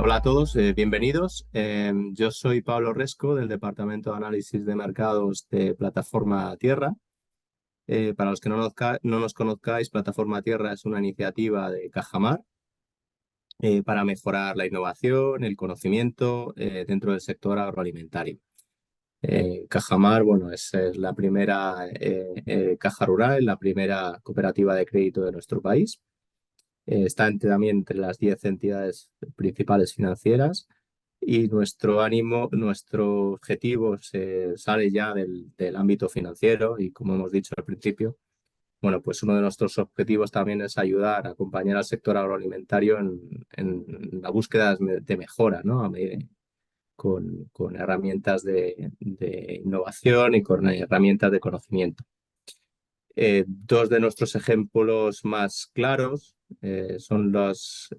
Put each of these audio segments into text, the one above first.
Hola a todos, bienvenidos. Yo soy Pablo Resco del Departamento de Análisis de Mercados de Plataforma Tierra. Para los que no nos conozcáis, Plataforma Tierra es una iniciativa de Cajamar para mejorar la innovación, el conocimiento dentro del sector agroalimentario. Cajamar, bueno, es la primera caja rural, la primera cooperativa de crédito de nuestro país. También entre las 10 entidades principales financieras y nuestro objetivo se sale ya del ámbito financiero y como hemos dicho al principio, bueno, pues uno de nuestros objetivos también es ayudar a acompañar al sector agroalimentario en la búsqueda de mejora, ¿no? Con herramientas de innovación y con herramientas de conocimiento. Dos de nuestros ejemplos más claros son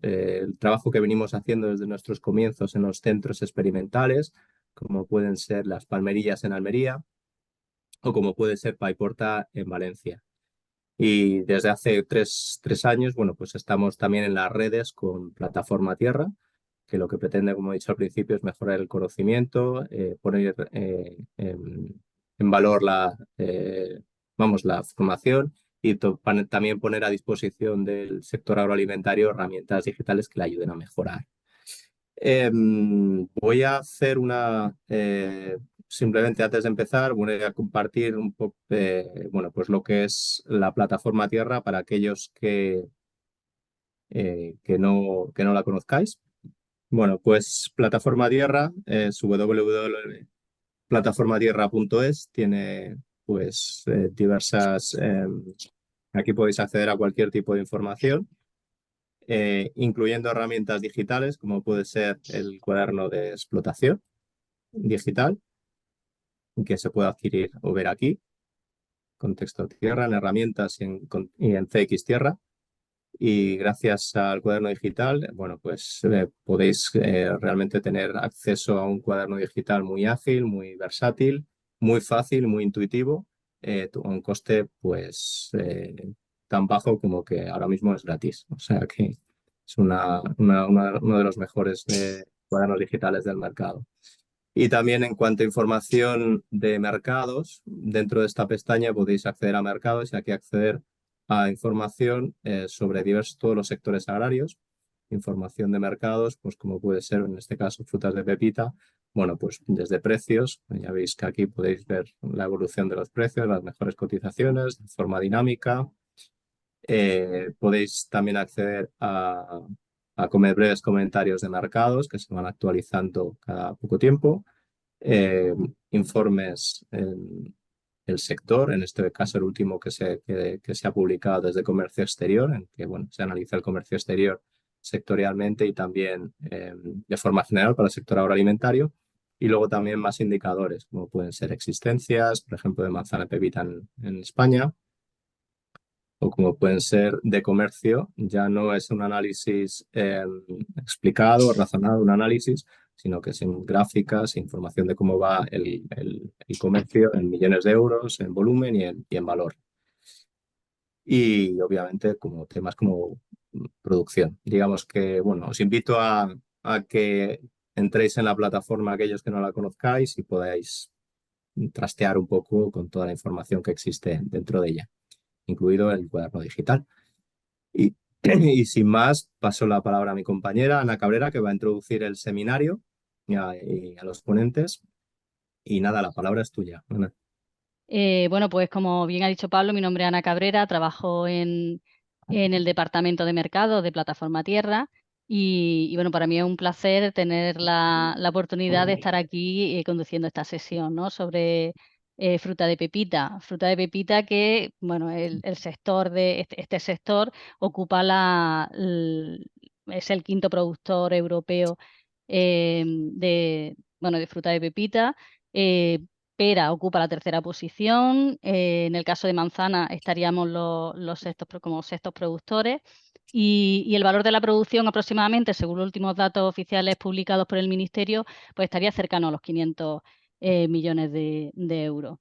el trabajo que venimos haciendo desde nuestros comienzos en los centros experimentales, como pueden ser las Palmerillas en Almería o como puede ser Paiporta en Valencia. Y desde hace tres años, bueno, pues estamos también en las redes con Plataforma Tierra, que lo que pretende, como he dicho al principio, es mejorar el conocimiento, poner en valor la formación y también poner a disposición del sector agroalimentario herramientas digitales que le ayuden a mejorar. Voy a hacer simplemente antes de empezar, voy a compartir un poco, bueno, pues lo que es la plataforma Tierra para aquellos que no la conozcáis. Bueno, pues plataforma Tierra es www.plataformatierra.es, tiene pues diversas, aquí podéis acceder a cualquier tipo de información incluyendo herramientas digitales como puede ser el cuaderno de explotación digital que se puede adquirir o ver aquí, contexto tierra, en herramientas y en CX Tierra. Y gracias al cuaderno digital, bueno, pues podéis realmente tener acceso a un cuaderno digital muy ágil, muy versátil, muy fácil, muy intuitivo, a un coste pues tan bajo como que ahora mismo es gratis. O sea que es uno de los mejores cuadernos digitales del mercado. Y también en cuanto a información de mercados, dentro de esta pestaña podéis acceder a mercados y aquí acceder a información sobre todos los sectores agrarios, información de mercados, pues como puede ser en este caso frutas de pepita, bueno, pues desde precios, ya veis que aquí podéis ver la evolución de los precios, las mejores cotizaciones de forma dinámica. Podéis también acceder a breves comentarios de mercados que se van actualizando cada poco tiempo, informes en el sector, en este caso el último que se ha publicado desde Comercio Exterior, en que bueno, se analiza el comercio exterior sectorialmente y también de forma general para el sector agroalimentario. Y luego también más indicadores, como pueden ser existencias, por ejemplo, de manzana pepita en España, o como pueden ser de comercio, ya no es un análisis explicado, razonado, un análisis, sino que es en gráficas, información de cómo va el comercio en millones de euros, en volumen y en valor. Y obviamente como temas como producción. Digamos que, bueno, os invito a que entréis en la plataforma aquellos que no la conozcáis y podáis trastear un poco con toda la información que existe dentro de ella, incluido el cuaderno digital. Y, y sin más, paso la palabra a mi compañera Ana Cabrera, que va a introducir el seminario y a los ponentes. Y nada, la palabra es tuya, Ana. Bueno, pues como bien ha dicho Pablo, mi nombre es Ana Cabrera, trabajo en el Departamento de Mercado de Plataforma Tierra y bueno, para mí es un placer tener la oportunidad de estar aquí conduciendo esta sesión, ¿no? Sobre fruta de pepita. Fruta de pepita que, bueno, el sector de este sector ocupa es el quinto productor europeo bueno, de fruta de pepita. Eh, Pera ocupa la tercera posición. En el caso de manzana estaríamos como sextos productores. Y el valor de la producción aproximadamente, según los últimos datos oficiales publicados por el Ministerio, pues estaría cercano a los 500 millones de euros.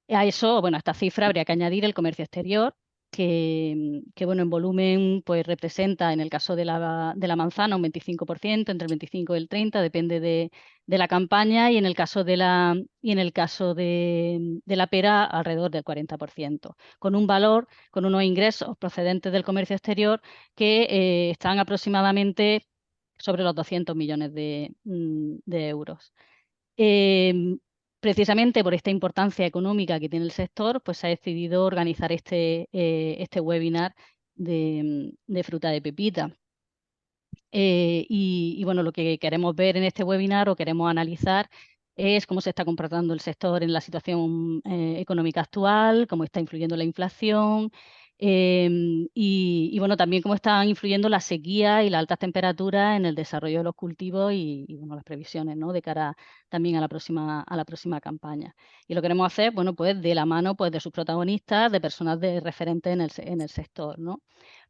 A eso, bueno, a esta cifra habría que añadir el comercio exterior, bueno, en volumen pues representa, en el caso de la manzana, un 25%, entre el 25 y el 30, depende de la campaña, y en el caso de la pera, alrededor del 40%, con un valor, con unos ingresos procedentes del comercio exterior que están aproximadamente sobre los 200 millones de euros. Precisamente por esta importancia económica que tiene el sector, pues se ha decidido organizar este webinar de fruta de pepita. Y bueno, lo que queremos ver en este webinar o queremos analizar es cómo se está comportando el sector en la situación económica actual, cómo está influyendo la inflación, y bueno, también cómo están influyendo la sequía y las altas temperaturas en el desarrollo de los cultivos y bueno, las previsiones, ¿no?, de cara también a la próxima campaña. Y lo queremos hacer, bueno, pues de la mano pues de sus protagonistas, de personas referentes en el sector, ¿no?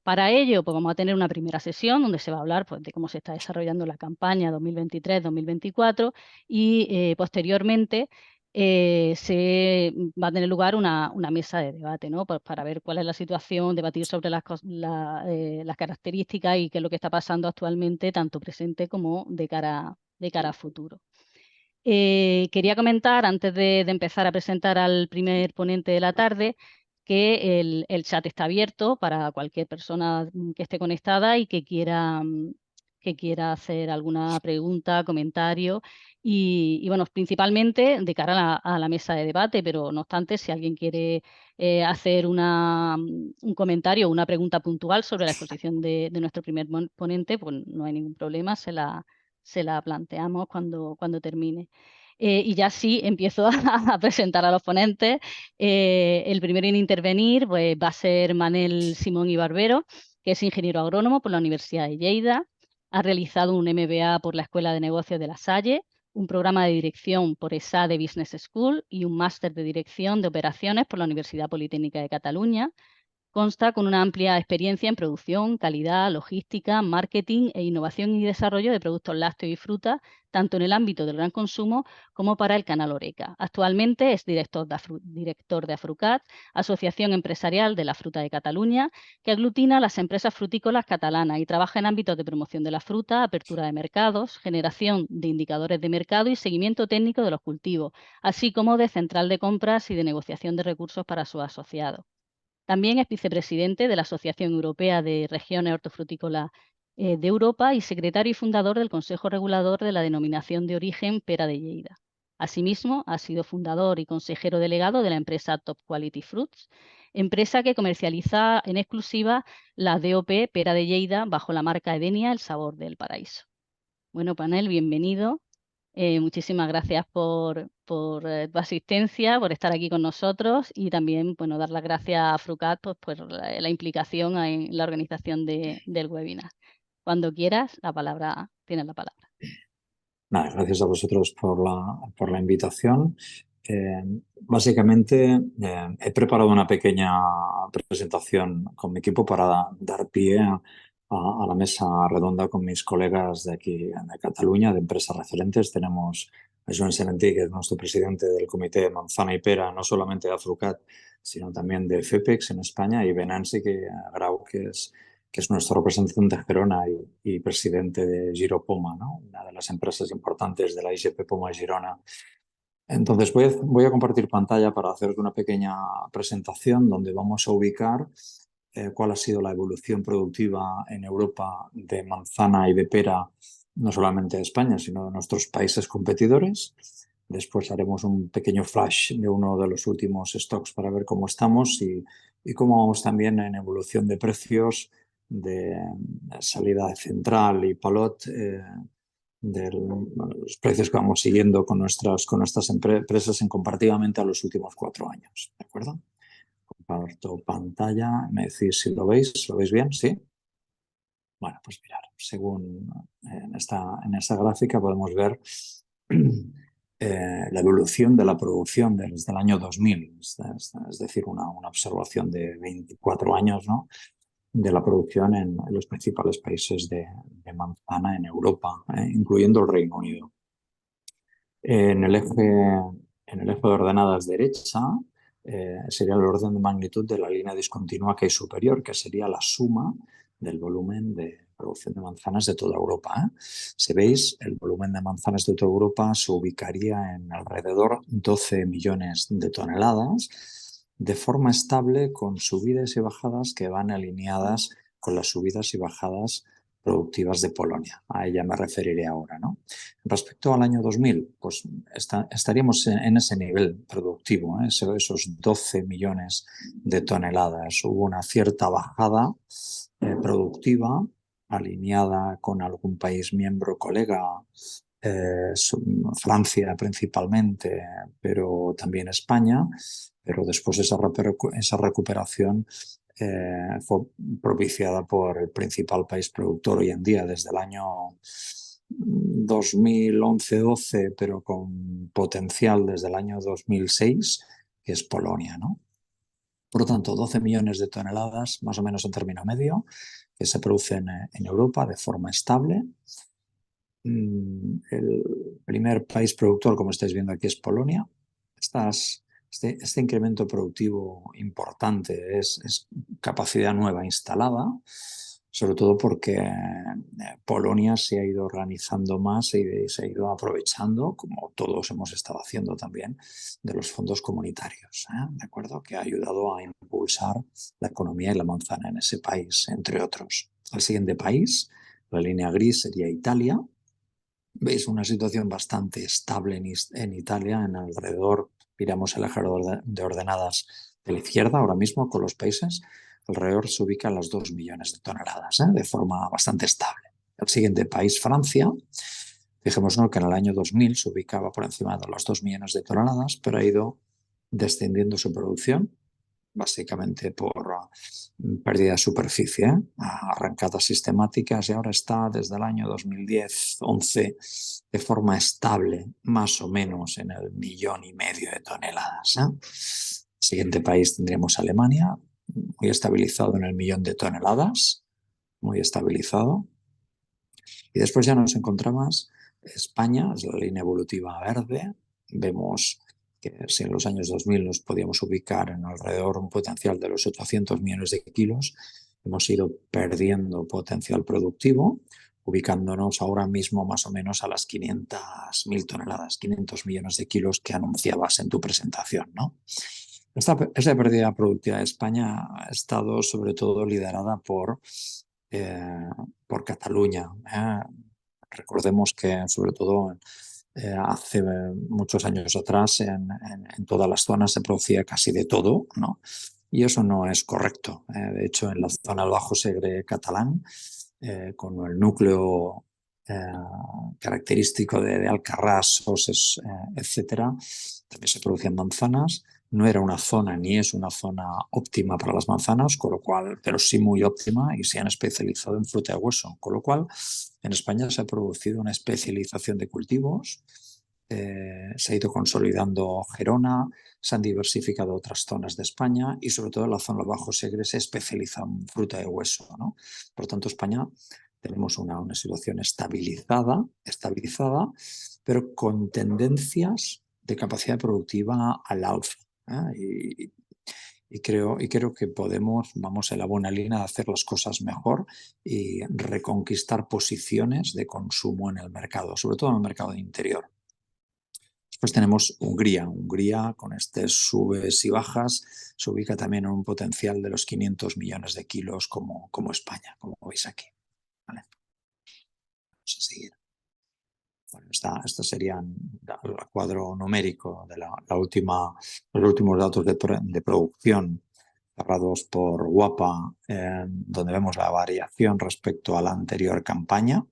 Para ello, pues vamos a tener una primera sesión donde se va a hablar, pues, de cómo se está desarrollando la campaña 2023-2024, y posteriormente se va a tener lugar una mesa de debate, ¿no?, pues para ver cuál es la situación, debatir sobre las características y qué es lo que está pasando actualmente, tanto presente como de cara a futuro. Quería comentar, antes de empezar a presentar al primer ponente de la tarde, que el chat está abierto para cualquier persona que esté conectada y que quiera hacer alguna pregunta, comentario, y bueno, principalmente de cara a la mesa de debate, pero no obstante, si alguien quiere hacer un comentario o una pregunta puntual sobre la exposición de nuestro primer ponente, pues no hay ningún problema, se la planteamos cuando termine. Y ya sí, empiezo a presentar a los ponentes. El primero en intervenir pues, va a ser Manel Simón y Barbero, que es ingeniero agrónomo por la Universidad de Lleida. Ha realizado un MBA por la Escuela de Negocios de La Salle, un programa de dirección por ESADE Business School y un máster de dirección de operaciones por la Universidad Politécnica de Cataluña. Consta con una amplia experiencia en producción, calidad, logística, marketing e innovación y desarrollo de productos lácteos y frutas, tanto en el ámbito del gran consumo como para el canal Horeca. Actualmente es director de Afrucat, Asociación Empresarial de la Fruta de Cataluña, que aglutina a las empresas frutícolas catalanas y trabaja en ámbitos de promoción de la fruta, apertura de mercados, generación de indicadores de mercado y seguimiento técnico de los cultivos, así como de central de compras y de negociación de recursos para sus asociados. También es vicepresidente de la Asociación Europea de Regiones Hortofrutícolas de Europa y secretario y fundador del Consejo Regulador de la Denominación de Origen Pera de Lleida. Asimismo, ha sido fundador y consejero delegado de la empresa Top Quality Fruits, empresa que comercializa en exclusiva la DOP Pera de Lleida bajo la marca Edenia, el sabor del paraíso. Bueno, panel, bienvenido. Muchísimas gracias por tu asistencia, por estar aquí con nosotros, y también, bueno, dar las gracias a Frucat pues, por la implicación en la organización del webinar. Cuando quieras, tienes la palabra. Nada, gracias a vosotros por la invitación. Básicamente, he preparado una pequeña presentación con mi equipo para dar pie a la mesa redonda con mis colegas de aquí, de Cataluña, de empresas referentes. Tenemos a Joan Senentí, que es nuestro presidente del Comité de Manzana y Pera, no solamente de Afrucat, sino también de FEPEX en España, y Venansi Grau, que es nuestro representante de Gerona y presidente de Giro Poma, ¿no?, una de las empresas importantes de la IGP Poma Girona. Entonces voy a compartir pantalla para hacer una pequeña presentación donde vamos a ubicar cuál ha sido la evolución productiva en Europa de manzana y de pera, no solamente de España, sino de nuestros países competidores. Después haremos un pequeño flash de uno de los últimos stocks para ver cómo estamos y cómo vamos también en evolución de precios, de salida de Central y Palot, de los precios que vamos siguiendo con nuestras empresas en comparativamente a los últimos 4 años. ¿De acuerdo? Comparto pantalla. Me decís si lo veis bien, ¿sí? Bueno, pues mirar, según en esta gráfica podemos ver la evolución de la producción desde el año 2000, es decir, una observación de 24 años, ¿no?, de la producción en los principales países de manzana en Europa, incluyendo el Reino Unido. En el eje de ordenadas derecha sería el orden de magnitud de la línea discontinua que hay superior, que sería la suma del volumen de producción de manzanas de toda Europa, ¿eh? Si veis, el volumen de manzanas de toda Europa se ubicaría en alrededor 12 millones de toneladas, de forma estable, con subidas y bajadas que van alineadas con las subidas y bajadas productivas de Polonia. A ella me referiré ahora, ¿no? Respecto al año 2000, pues estaríamos en ese nivel productivo, ¿eh? Esos 12 millones de toneladas. Hubo una cierta bajada productiva alineada con algún país miembro colega, Francia principalmente, pero también España, pero después esa recuperación fue propiciada por el principal país productor hoy en día desde el año 2011-12, pero con potencial desde el año 2006, que es Polonia, ¿no? Por lo tanto, 12 millones de toneladas, más o menos en término medio, que se producen en Europa de forma estable. El primer país productor, como estáis viendo aquí, es Polonia. Este incremento productivo importante es capacidad nueva instalada, sobre todo porque Polonia se ha ido organizando más y se ha ido aprovechando, como todos hemos estado haciendo también, de los fondos comunitarios, ¿de acuerdo? Que ha ayudado a impulsar la economía y la manzana en ese país, entre otros. El siguiente país, la línea gris, sería Italia. Veis una situación bastante estable en Italia, en alrededor, miramos el eje de ordenadas de la izquierda ahora mismo con los países, alrededor se ubica a las 2 millones de toneladas, de forma bastante estable. El siguiente país, Francia, fijémonos que en el año 2000 se ubicaba por encima de las 2 millones de toneladas, pero ha ido descendiendo su producción, básicamente por pérdida de superficie, arrancadas sistemáticas, y ahora está desde el año 2010-11 de forma estable, más o menos en el 1,5 millones de toneladas. Siguiente país tendríamos Alemania, muy estabilizado en el 1 millón de toneladas, muy estabilizado. Y después ya nos encontramos España, es la línea evolutiva verde. Vemos que si en los años 2000 nos podíamos ubicar en alrededor un potencial de los 800 millones de kilos, hemos ido perdiendo potencial productivo, ubicándonos ahora mismo más o menos a las 500.000 toneladas, 500 millones de kilos que anunciabas en tu presentación, ¿no? Esta pérdida productiva de España ha estado sobre todo liderada por Cataluña. Recordemos que sobre todo hace muchos años atrás en todas las zonas se producía casi de todo, ¿no? Y eso no es correcto. De hecho, en la zona del Bajo Segre catalán, con el núcleo característico de Alcarràs, Soses, etcétera, también se producían manzanas. No era una zona ni es una zona óptima para las manzanas, con lo cual, pero sí muy óptima, y se han especializado en fruta de hueso, con lo cual en España se ha producido una especialización de cultivos, se ha ido consolidando Gerona, se han diversificado otras zonas de España y sobre todo la zona del Bajo Segre se especializa en fruta de hueso, ¿no? Por tanto, España tenemos una situación estabilizada, pero con tendencias de capacidad productiva al alza. Y creo que vamos en la buena línea de hacer las cosas mejor y reconquistar posiciones de consumo en el mercado, sobre todo en el mercado de interior. Después tenemos Hungría. Hungría, con estas subes y bajas, se ubica también en un potencial de los 500 millones de kilos como España, como veis aquí. ¿Vale? Vamos a seguir. Bueno, esto sería el cuadro numérico de los últimos datos de producción cerrados por WAPA, donde vemos la variación respecto a la anterior campaña.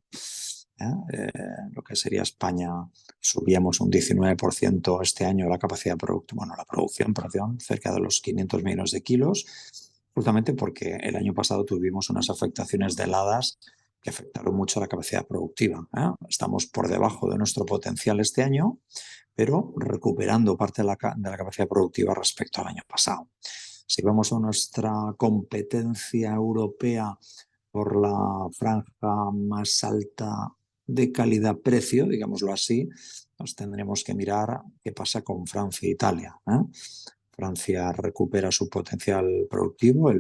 Lo que sería España, subíamos un 19% este año la capacidad la producción, cerca de los 500 millones de kilos, justamente porque el año pasado tuvimos unas afectaciones de heladas que afectaron mucho a la capacidad productiva. Estamos por debajo de nuestro potencial este año, pero recuperando parte de la capacidad productiva respecto al año pasado. Si vamos a nuestra competencia europea por la franja más alta de calidad-precio, digámoslo así, nos tendremos que mirar qué pasa con Francia e Italia. Francia recupera su potencial productivo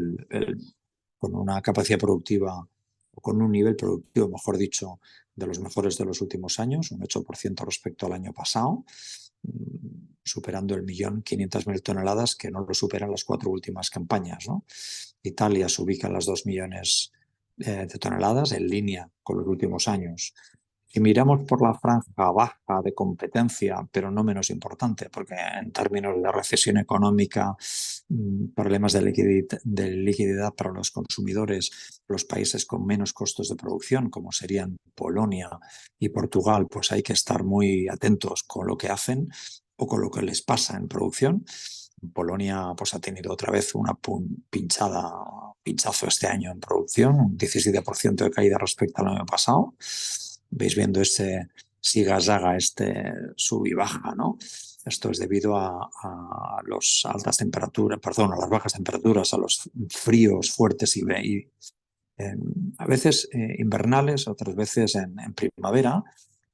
con una capacidad productiva, o con un nivel productivo, mejor dicho, de los mejores de los últimos años, un 8% respecto al año pasado, superando el 1.500.000 toneladas, que no lo superan las 4 últimas campañas, ¿no? Italia se ubica en las 2 millones de toneladas, en línea con los últimos años. Si miramos por la franja baja de competencia, pero no menos importante, porque en términos de recesión económica, problemas de liquidez para los consumidores, los países con menos costos de producción, como serían Polonia y Portugal, pues hay que estar muy atentos con lo que hacen o con lo que les pasa en producción. Polonia pues, ha tenido otra vez una pinchazo este año en producción, un 17% de caída respecto al año pasado. Veis viendo este siga-zaga, sub y baja, ¿no? Esto es debido a las altas temperaturas, perdón, a las bajas temperaturas, a los fríos fuertes y a veces invernales, otras veces en primavera,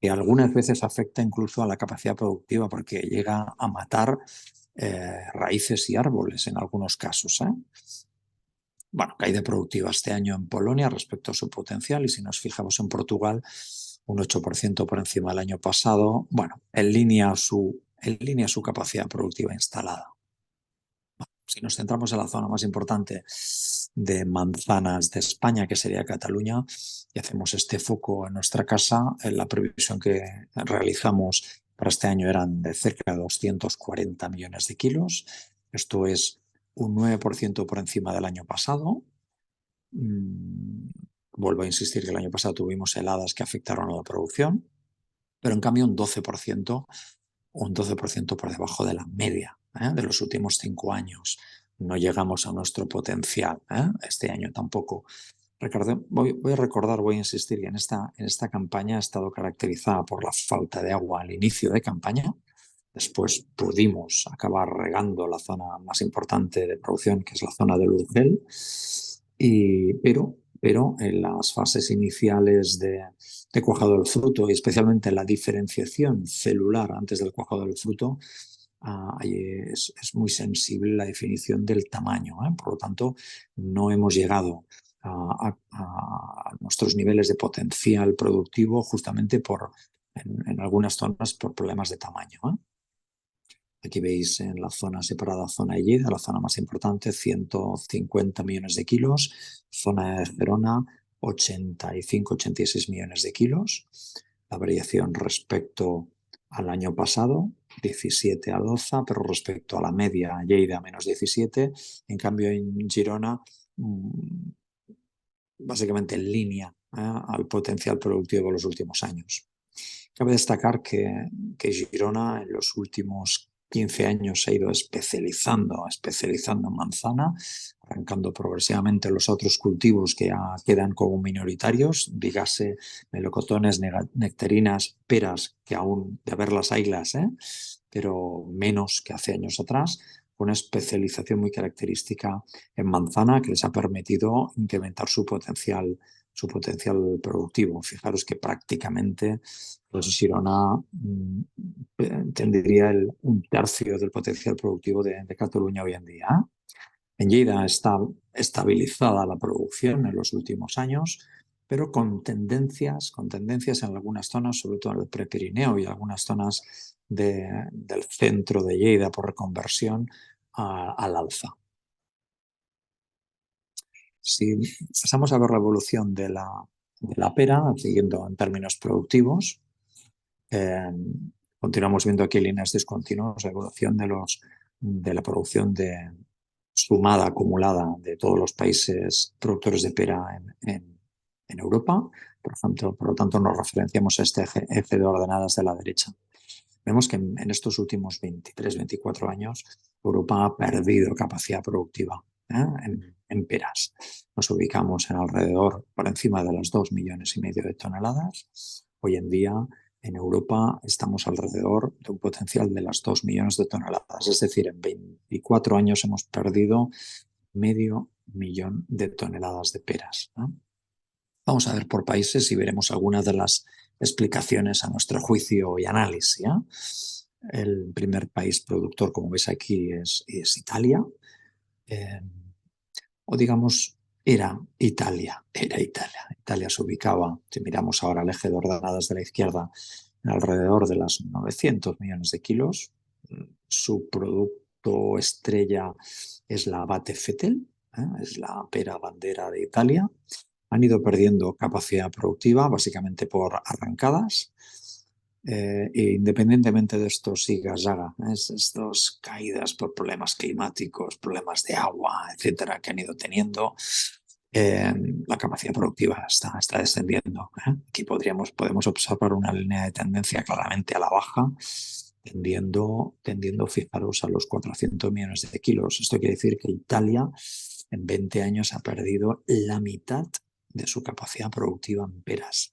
que algunas veces afecta incluso a la capacidad productiva porque llega a matar raíces y árboles en algunos casos, ¿eh? Bueno, caída productiva este año en Polonia respecto a su potencial, y si nos fijamos en Portugal, un 8% por encima del año pasado, bueno, en línea su capacidad productiva instalada. Si nos centramos en la zona más importante de manzanas de España, que sería Cataluña, y hacemos este foco en nuestra casa, la previsión que realizamos para este año eran de cerca de 240 millones de kilos. Esto es un 9% por encima del año pasado. Vuelvo a insistir que el año pasado tuvimos heladas que afectaron a la producción, pero en cambio un 12% por debajo de la media de los últimos 5 años. No llegamos a nuestro potencial este año tampoco. Voy a insistir que en esta campaña ha estado caracterizada por la falta de agua al inicio de campaña. Después pudimos acabar regando la zona más importante de producción, que es la zona del Urgel, pero en las fases iniciales de cuajado del fruto, y especialmente la diferenciación celular antes del cuajado del fruto, es muy sensible la definición del tamaño. Por lo tanto, no hemos llegado a nuestros niveles de potencial productivo justamente en algunas zonas por problemas de tamaño. Aquí veis en la zona separada, zona de Lleida, la zona más importante, 150 millones de kilos. Zona de Gerona, 85-86 millones de kilos. La variación respecto al año pasado, 17 a 12, pero respecto a la media, Lleida menos 17. En cambio, en Girona, básicamente en línea al potencial productivo de los últimos años. Cabe destacar que Girona en los últimos 15 años se ha ido especializando en manzana, arrancando progresivamente los otros cultivos que ya quedan como minoritarios, dígase melocotones, nectarinas, peras, que aún de haberlas haylas, pero menos que hace años atrás, una especialización muy característica en manzana que les ha permitido incrementar su potencial productivo. Fijaros que prácticamente pues Girona tendría un tercio del potencial productivo de Cataluña hoy en día. En Lleida está estabilizada la producción en los últimos años, pero con tendencias en algunas zonas, sobre todo en el Prepirineo y algunas zonas del centro de Lleida por reconversión al alza. Si pasamos a ver la evolución de la pera, siguiendo en términos productivos, continuamos viendo aquí líneas discontinuas, la evolución de la producción sumada, acumulada de todos los países productores de pera en Europa. Por lo tanto, nos referenciamos a este eje de ordenadas de la derecha. Vemos que en estos últimos 23-24 años Europa ha perdido capacidad productiva en peras. Nos ubicamos en alrededor, por encima de las 2,5 millones de toneladas. Hoy en día en Europa estamos alrededor de un potencial de las 2 millones de toneladas. Es decir, en 24 años hemos perdido 500.000 de toneladas de peras. Vamos a ver por países y veremos algunas de las explicaciones a nuestro juicio y análisis. El primer país productor, como veis aquí, es Italia. O digamos, era Italia. Italia se ubicaba, si miramos ahora el eje de ordenadas de la izquierda, alrededor de las 900 millones de kilos. Su producto estrella es la Abate Fettel, es la pera bandera de Italia. Han ido perdiendo capacidad productiva, básicamente por arrancadas. E independientemente de estos siga-zaga, estas caídas por problemas climáticos, problemas de agua, etcétera, que han ido teniendo, la capacidad productiva está descendiendo. Aquí podemos observar una línea de tendencia claramente a la baja, tendiendo, fijaros, a los 400 millones de kilos. Esto quiere decir que Italia en 20 años ha perdido la mitad de su capacidad productiva en peras.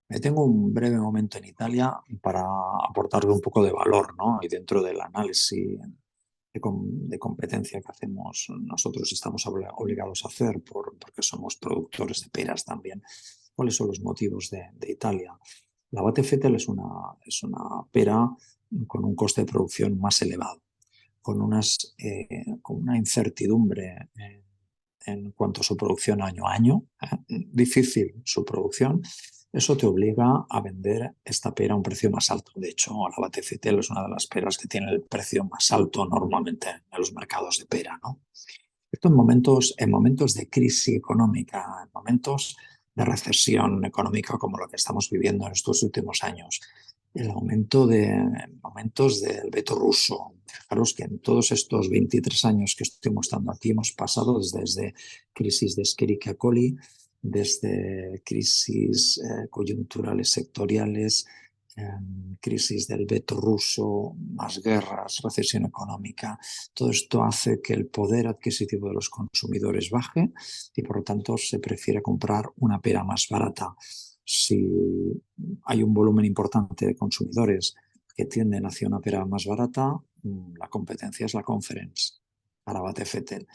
Me tengo un breve momento en Italia para aportarle un poco de valor, ¿no? Y dentro del análisis de competencia que hacemos, nosotros estamos obligados a hacer porque somos productores de peras también. ¿Cuáles son los motivos de Italia? La Abate Fettel es una pera con un coste de producción más elevado, con una incertidumbre en cuanto a su producción año a año, difícil su producción. Eso te obliga a vender esta pera a un precio más alto. De hecho, la Abate Fettel es una de las peras que tiene el precio más alto normalmente en los mercados de pera, ¿no? Esto en momentos de crisis económica, en momentos de recesión económica como lo que estamos viviendo en estos últimos años, el aumento en momentos del veto ruso. Fijaros que en todos estos 23 años que estoy mostrando aquí hemos pasado desde crisis de Escherichia coli, desde crisis coyunturales sectoriales, crisis del veto ruso, más guerras, recesión económica. Todo esto hace que el poder adquisitivo de los consumidores baje y por lo tanto se prefiere comprar una pera más barata. Si hay un volumen importante de consumidores que tienden hacia una pera más barata, la competencia es la Conference para Abate Fettel.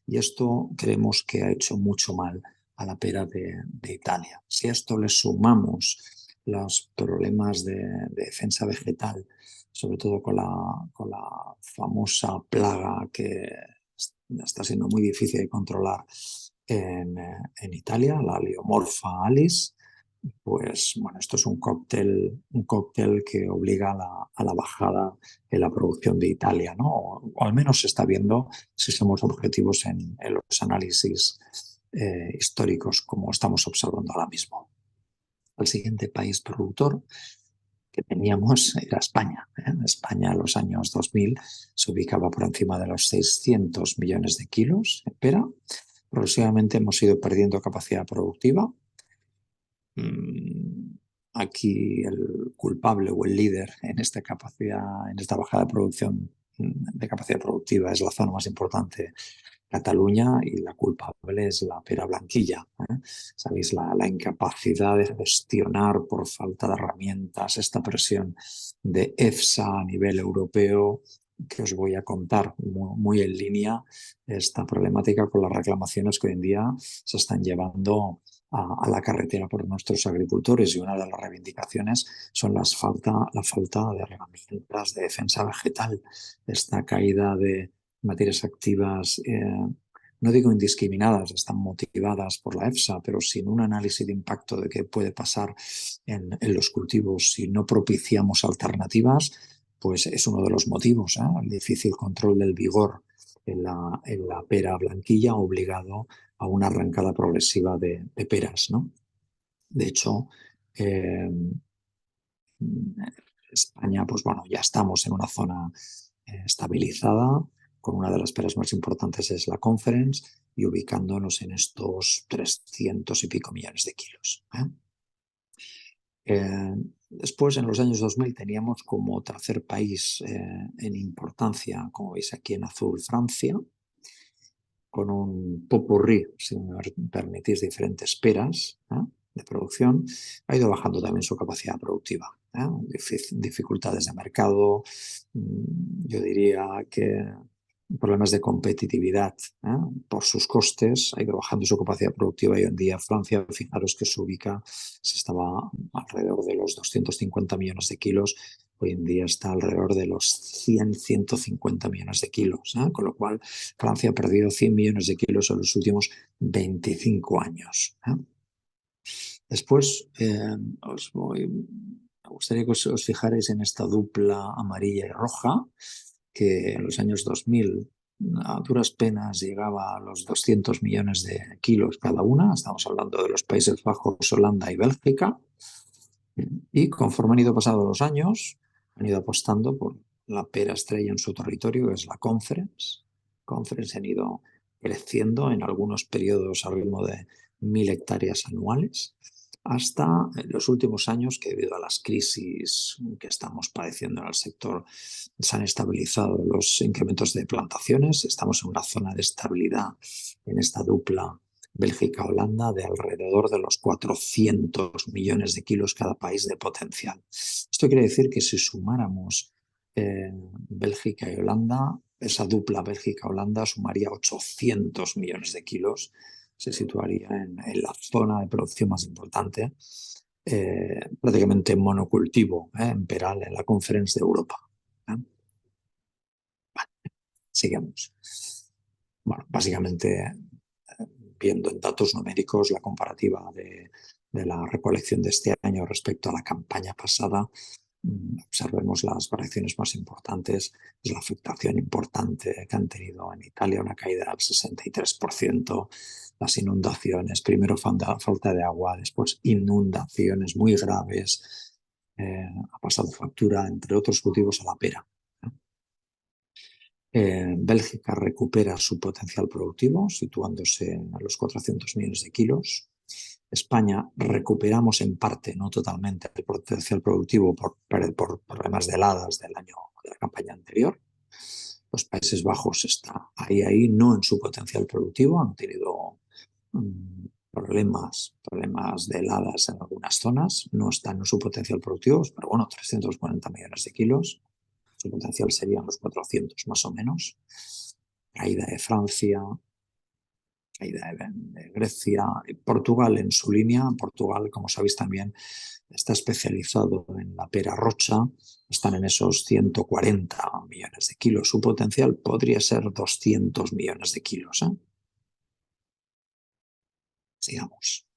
Y esto creemos que ha hecho mucho mal a la pera de Italia. Si a esto le sumamos los problemas de defensa vegetal, sobre todo con la famosa plaga que está siendo muy difícil de controlar en Italia, la Aleomorpha alis, pues bueno, esto es un cóctel que obliga a la bajada en la producción de Italia, ¿no? O al menos se está viendo, si somos objetivos en los análisis históricos, como estamos observando ahora mismo. El siguiente país productor que teníamos era España. España en los años 2000 se ubicaba por encima de los 600 millones de kilos de pera. Progresivamente hemos ido perdiendo capacidad productiva. Aquí el culpable o el líder en esta bajada de producción de capacidad productiva es la zona más importante, Cataluña, y la culpable es la pera blanquilla. Sabéis, la incapacidad de gestionar por falta de herramientas esta presión de EFSA a nivel europeo, que os voy a contar muy en línea esta problemática con las reclamaciones que hoy en día se están llevando a la carretera por nuestros agricultores, y una de las reivindicaciones son la falta de herramientas de defensa vegetal, esta caída de materias activas, no digo indiscriminadas, están motivadas por la EFSA, pero sin un análisis de impacto de qué puede pasar en los cultivos si no propiciamos alternativas, pues es uno de los motivos, el difícil control del vigor en la pera blanquilla, obligado a una arrancada progresiva de peras, ¿no? De hecho, España, pues bueno, ya estamos en una zona estabilizada, con una de las peras más importantes es la Conference, y ubicándonos en estos 300 y pico millones de kilos. Después, en los años 2000, teníamos como tercer país en importancia, como veis aquí en azul, Francia, con un popurrí, si me permitís, diferentes peras de producción. Ha ido bajando también su capacidad productiva. Dificultades de mercado, yo diría que problemas de competitividad por sus costes, ha ido bajando su capacidad productiva, y hoy en día Francia, fijaros que se estaba alrededor de los 250 millones de kilos, hoy en día está alrededor de los 100-150 millones de kilos, con lo cual Francia ha perdido 100 millones de kilos en los últimos 25 años. Después, me gustaría que os fijarais en esta dupla amarilla y roja, que en los años 2000 a duras penas llegaba a los 200 millones de kilos cada una. Estamos hablando de los Países Bajos, Holanda y Bélgica. Y conforme han ido pasando los años, han ido apostando por la pera estrella en su territorio, que es la Conference. Conference han ido creciendo en algunos periodos al ritmo de 1.000 hectáreas anuales, hasta los últimos años, que debido a las crisis que estamos padeciendo en el sector, se han estabilizado los incrementos de plantaciones. Estamos en una zona de estabilidad en esta dupla Bélgica-Holanda de alrededor de los 400 millones de kilos cada país de potencial. Esto quiere decir que si sumáramos Bélgica y Holanda, esa dupla Bélgica-Holanda sumaría 800 millones de kilos, se situaría en la zona de producción más importante, prácticamente en monocultivo, en Peral, en la Conference de Europa. Vale, sigamos. Bueno, básicamente viendo en datos numéricos la comparativa de la recolección de este año respecto a la campaña pasada, observemos las variaciones más importantes. Es la afectación importante que han tenido en Italia, una caída del 63%, las inundaciones, primero falta de agua, después inundaciones muy graves, ha pasado factura, entre otros cultivos, a la pera. Bélgica recupera su potencial productivo, situándose en los 400 millones de kilos. España recuperamos en parte, no totalmente, el potencial productivo por problemas de heladas del año de la campaña anterior. Los Países Bajos está ahí, no en su potencial productivo, han tenido problemas de heladas en algunas zonas, no están en su potencial productivo, pero bueno, 340 millones de kilos. Su potencial serían los 400 más o menos. Caída de Francia, caída de Grecia, Portugal en su línea. Portugal, como sabéis también, está especializado en la pera rocha, están en esos 140 millones de kilos. Su potencial podría ser 200 millones de kilos. Sigamos.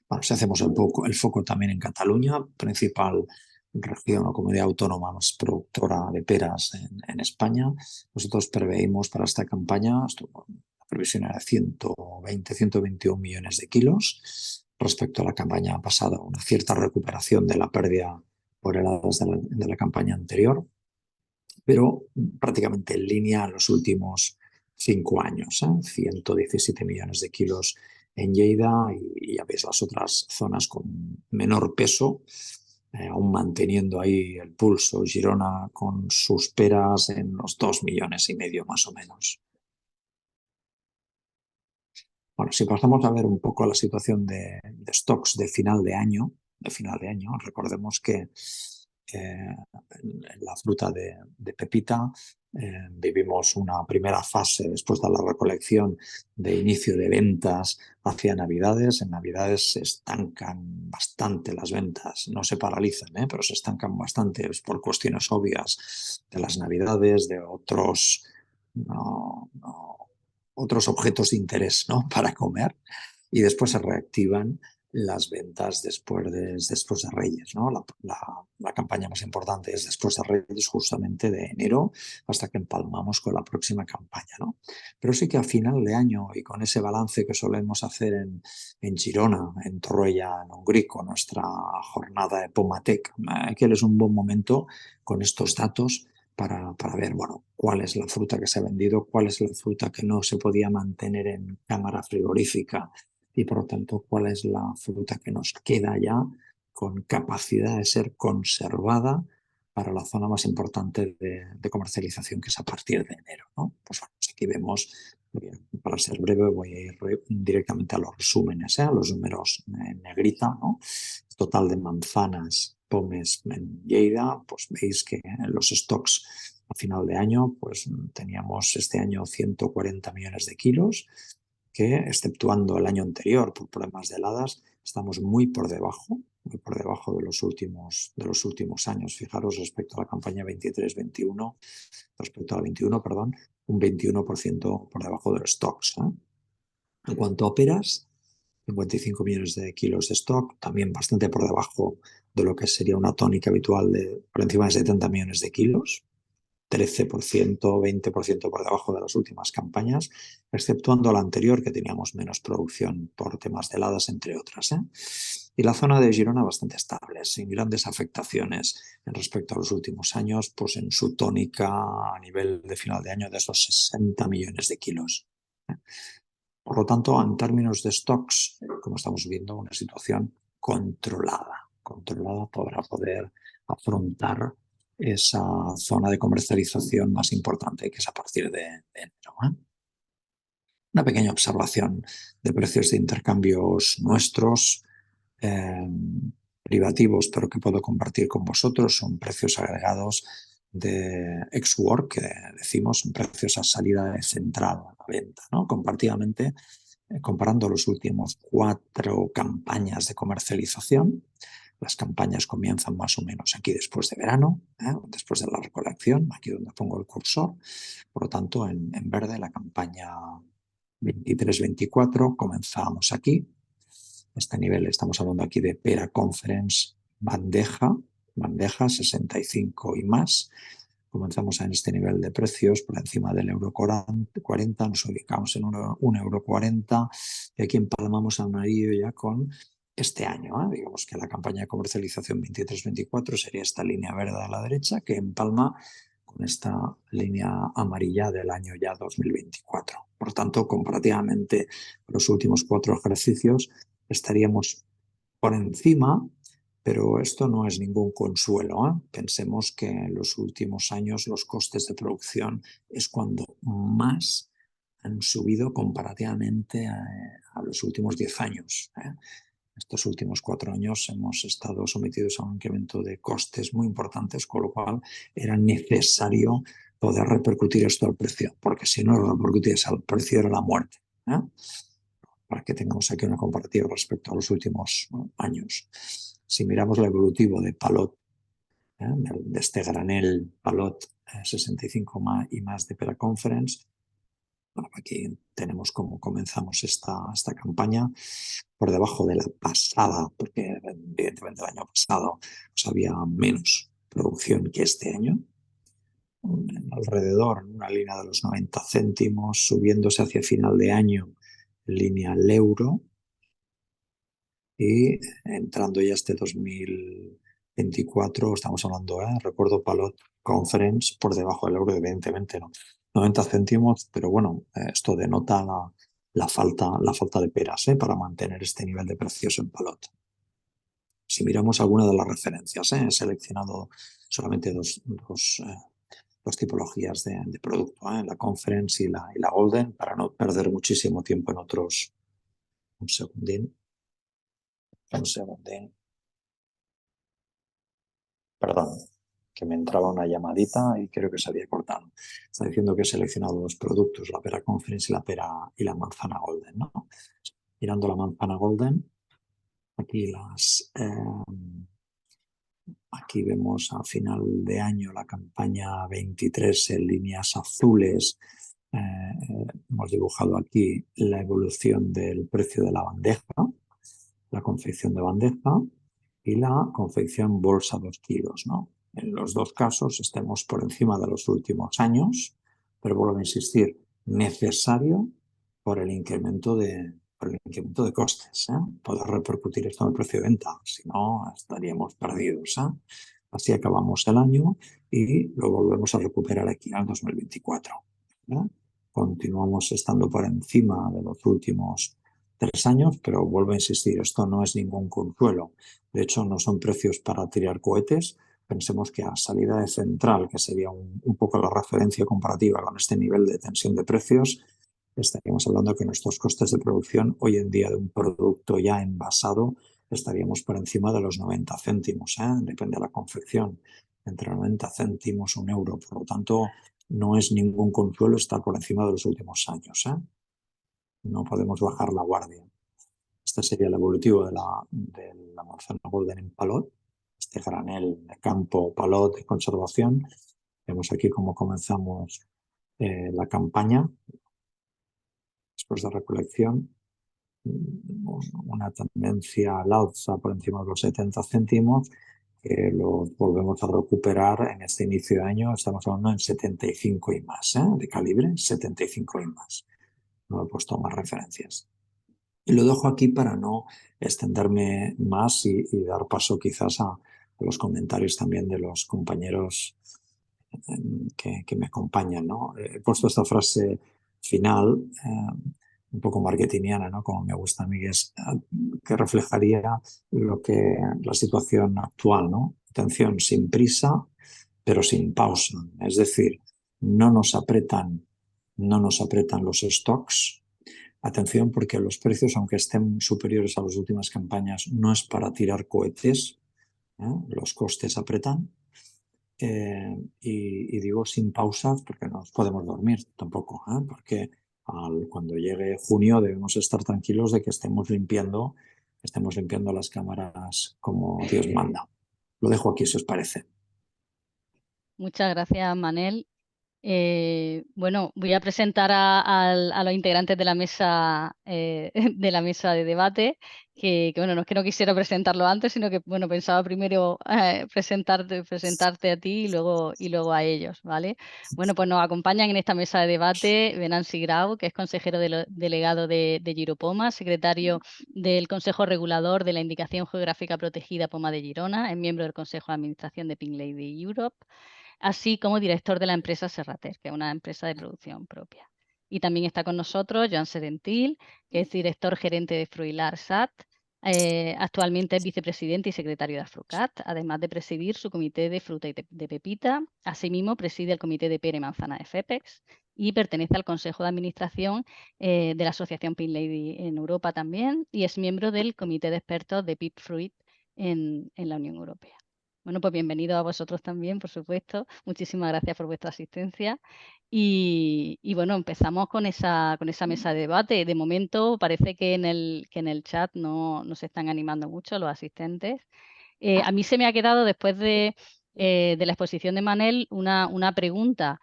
Bueno, si hacemos el foco también en Cataluña, principal región o comunidad autónoma más productora de peras en España, nosotros preveímos para esta campaña, la previsión era de 120-121 millones de kilos. Respecto a la campaña pasada, una cierta recuperación de la pérdida por heladas de la campaña anterior, pero prácticamente en línea en los últimos 5 años, 117 millones de kilos en Lleida, y ya veis las otras zonas con menor peso, aún manteniendo ahí el pulso. Girona con sus peras en los 2,5 millones más o menos. Bueno, si pasamos a ver un poco la situación de stocks de final de año, recordemos que en la fruta de pepita vivimos una primera fase después de la recolección de inicio de ventas hacia Navidades. En Navidades se estancan bastante las ventas, no se paralizan, pero se estancan bastante por cuestiones obvias de las Navidades, de otros objetos de interés, ¿no?, para comer, y después se reactivan las ventas después de Reyes, ¿no? La campaña más importante es después de Reyes, justamente de enero hasta que empalmamos con la próxima campaña, ¿no? Pero sí que a final de año, y con ese balance que solemos hacer en Girona, en Torroella, en Ungrico, nuestra jornada de Pomatec, que es un buen momento con estos datos para ver, bueno, cuál es la fruta que se ha vendido, cuál es la fruta que no se podía mantener en cámara frigorífica, y por lo tanto cuál es la fruta que nos queda ya con capacidad de ser conservada para la zona más importante de comercialización, que es a partir de enero, ¿no? Pues bueno, aquí vemos, para ser breve voy a ir directamente a los resúmenes, a los números en negrita, ¿no? Total de manzanas, pomes en Lleida, pues veis que los stocks a final de año, pues teníamos este año 140 millones de kilos, que exceptuando el año anterior por problemas de heladas, estamos muy por debajo muy por debajo de los últimos años. Fijaros, respecto a la campaña 23-21, respecto a la 21, perdón, un 21% por debajo de los stocks. En cuanto a operas, 55 millones de kilos de stock, también bastante por debajo de lo que sería una tónica habitual de por encima de 70 millones de kilos. 13%, 20% por debajo de las últimas campañas, exceptuando la anterior, que teníamos menos producción por temas de heladas, entre otras. Y la zona de Girona bastante estable, sin grandes afectaciones en respecto a los últimos años, pues en su tónica a nivel de final de año de esos 60 millones de kilos. Por lo tanto, en términos de stocks, como estamos viendo, una situación controlada para poder afrontar esa zona de comercialización más importante, que es a partir de enero. Una pequeña observación de precios de intercambios nuestros, privativos, pero que puedo compartir con vosotros. Son precios agregados de ex-work, que decimos, son precios a salida de central a la venta, ¿no? Comparativamente, comparando los últimos 4 campañas de comercialización. Las campañas comienzan más o menos aquí después de verano, después de la recolección, aquí donde pongo el cursor. Por lo tanto, en verde la campaña 23-24 comenzamos aquí. Este nivel, estamos hablando aquí de Pera Conference bandeja 65 y más. Comenzamos en este nivel de precios por encima del euro 40, nos ubicamos en 1,40 € y aquí empalmamos amarillo ya con este año. Digamos que la campaña de comercialización 23-24 sería esta línea verde a la derecha que empalma con esta línea amarilla del año ya 2024. Por tanto, comparativamente los últimos 4 ejercicios estaríamos por encima, pero esto no es ningún consuelo. Pensemos que en los últimos años los costes de producción es cuando más han subido comparativamente a los últimos 10 años. Estos últimos 4 años hemos estado sometidos a un incremento de costes muy importantes, con lo cual era necesario poder repercutir esto al precio, porque si no lo repercutías al precio era la muerte. Para que tengamos aquí una comparativa respecto a los últimos años. Si miramos el evolutivo de Palot, de este granel Palot 65 y más de Pera Conference, bueno, aquí tenemos cómo comenzamos esta campaña por debajo de la pasada, porque evidentemente el año pasado pues, había menos producción que este año. Alrededor, en una línea de los 90 céntimos, subiéndose hacia final de año, línea al euro, y entrando ya este 2024, estamos hablando, recuerdo Palot Conference por debajo del euro, evidentemente no, 90 céntimos, pero bueno, esto denota la falta de peras para mantener este nivel de precios en Palot. Si miramos alguna de las referencias, he seleccionado solamente dos tipologías de producto, la Conference y la Golden, para no perder muchísimo tiempo en otros. Un segundín. Perdón, que me entraba una llamadita y creo que se había cortado. Está diciendo que he seleccionado dos productos, la Pera Conference y la manzana Golden, ¿no? Mirando la manzana Golden, aquí aquí vemos a final de año la campaña 23 en líneas azules. Hemos dibujado aquí la evolución del precio de la bandeja, la confección de bandeja y la confección bolsa 2 kilos, ¿no? En los dos casos estemos por encima de los últimos años, pero vuelvo a insistir, necesario por el incremento de costes. Poder repercutir esto en el precio de venta, si no estaríamos perdidos. Así acabamos el año y lo volvemos a recuperar aquí en el 2024. Continuamos estando por encima de los últimos 3 años, pero vuelvo a insistir, esto no es ningún consuelo. De hecho, no son precios para tirar cohetes. Pensemos que a salida de central, que sería un poco la referencia comparativa con este nivel de tensión de precios, estaríamos hablando que nuestros costes de producción hoy en día de un producto ya envasado estaríamos por encima de los 90 céntimos. Depende de la confección, entre 90 céntimos, 1 euro. Por lo tanto, no es ningún consuelo estar por encima de los últimos años. No podemos bajar la guardia. Este sería el evolutivo de la manzana Golden en Palot, este granel de campo Palot de conservación. Vemos aquí cómo comenzamos la campaña después de recolección. Una tendencia al alza por encima de los 70 céntimos, que lo volvemos a recuperar en este inicio de año. Estamos hablando en 75 y más, de calibre 75 y más. No he puesto más referencias. Y lo dejo aquí para no extenderme más y dar paso quizás a los comentarios también de los compañeros que me acompañan, ¿no? He puesto esta frase final, un poco marketingiana, ¿no? Como me gusta a mí, que reflejaría la situación actual, ¿no? Atención, sin prisa, pero sin pausa. Es decir, no nos apretan los stocks. Atención, porque los precios, aunque estén superiores a las últimas campañas, no es para tirar cohetes, los costes apretan. Y digo sin pausas porque no nos podemos dormir tampoco, porque cuando llegue junio debemos estar tranquilos de que estemos limpiando las cámaras como Dios manda. Lo dejo aquí si os parece. Muchas gracias, Manel. Bueno, voy a presentar a los integrantes de la mesa de debate, que bueno, no es que no quisiera presentarlo antes, sino que bueno, pensaba primero presentarte a ti y luego a ellos, ¿vale? Bueno, pues nos acompañan en esta mesa de debate Venanci Grau, que es consejero delegado de Giropoma, secretario del Consejo Regulador de la Indicación Geográfica Protegida Poma de Girona, es miembro del Consejo de Administración de Pink Lady Europe, así como director de la empresa Serrater, que es una empresa de producción propia. Y también está con nosotros Joan Sedentil, que es director gerente de Fruilar SAT, actualmente es vicepresidente y secretario de Afrucat, además de presidir su comité de fruta y de pepita. Asimismo, preside el comité de pera y manzana de FEPEX y pertenece al consejo de administración de la asociación Pink Lady en Europa también, y es miembro del comité de expertos de Pip Fruit en la Unión Europea. Bueno, pues bienvenido a vosotros también, por supuesto. Muchísimas gracias por vuestra asistencia. Y bueno, empezamos con esa mesa de debate. De momento parece que en el chat no se están animando mucho los asistentes. A mí se me ha quedado después de la exposición de Manel una pregunta.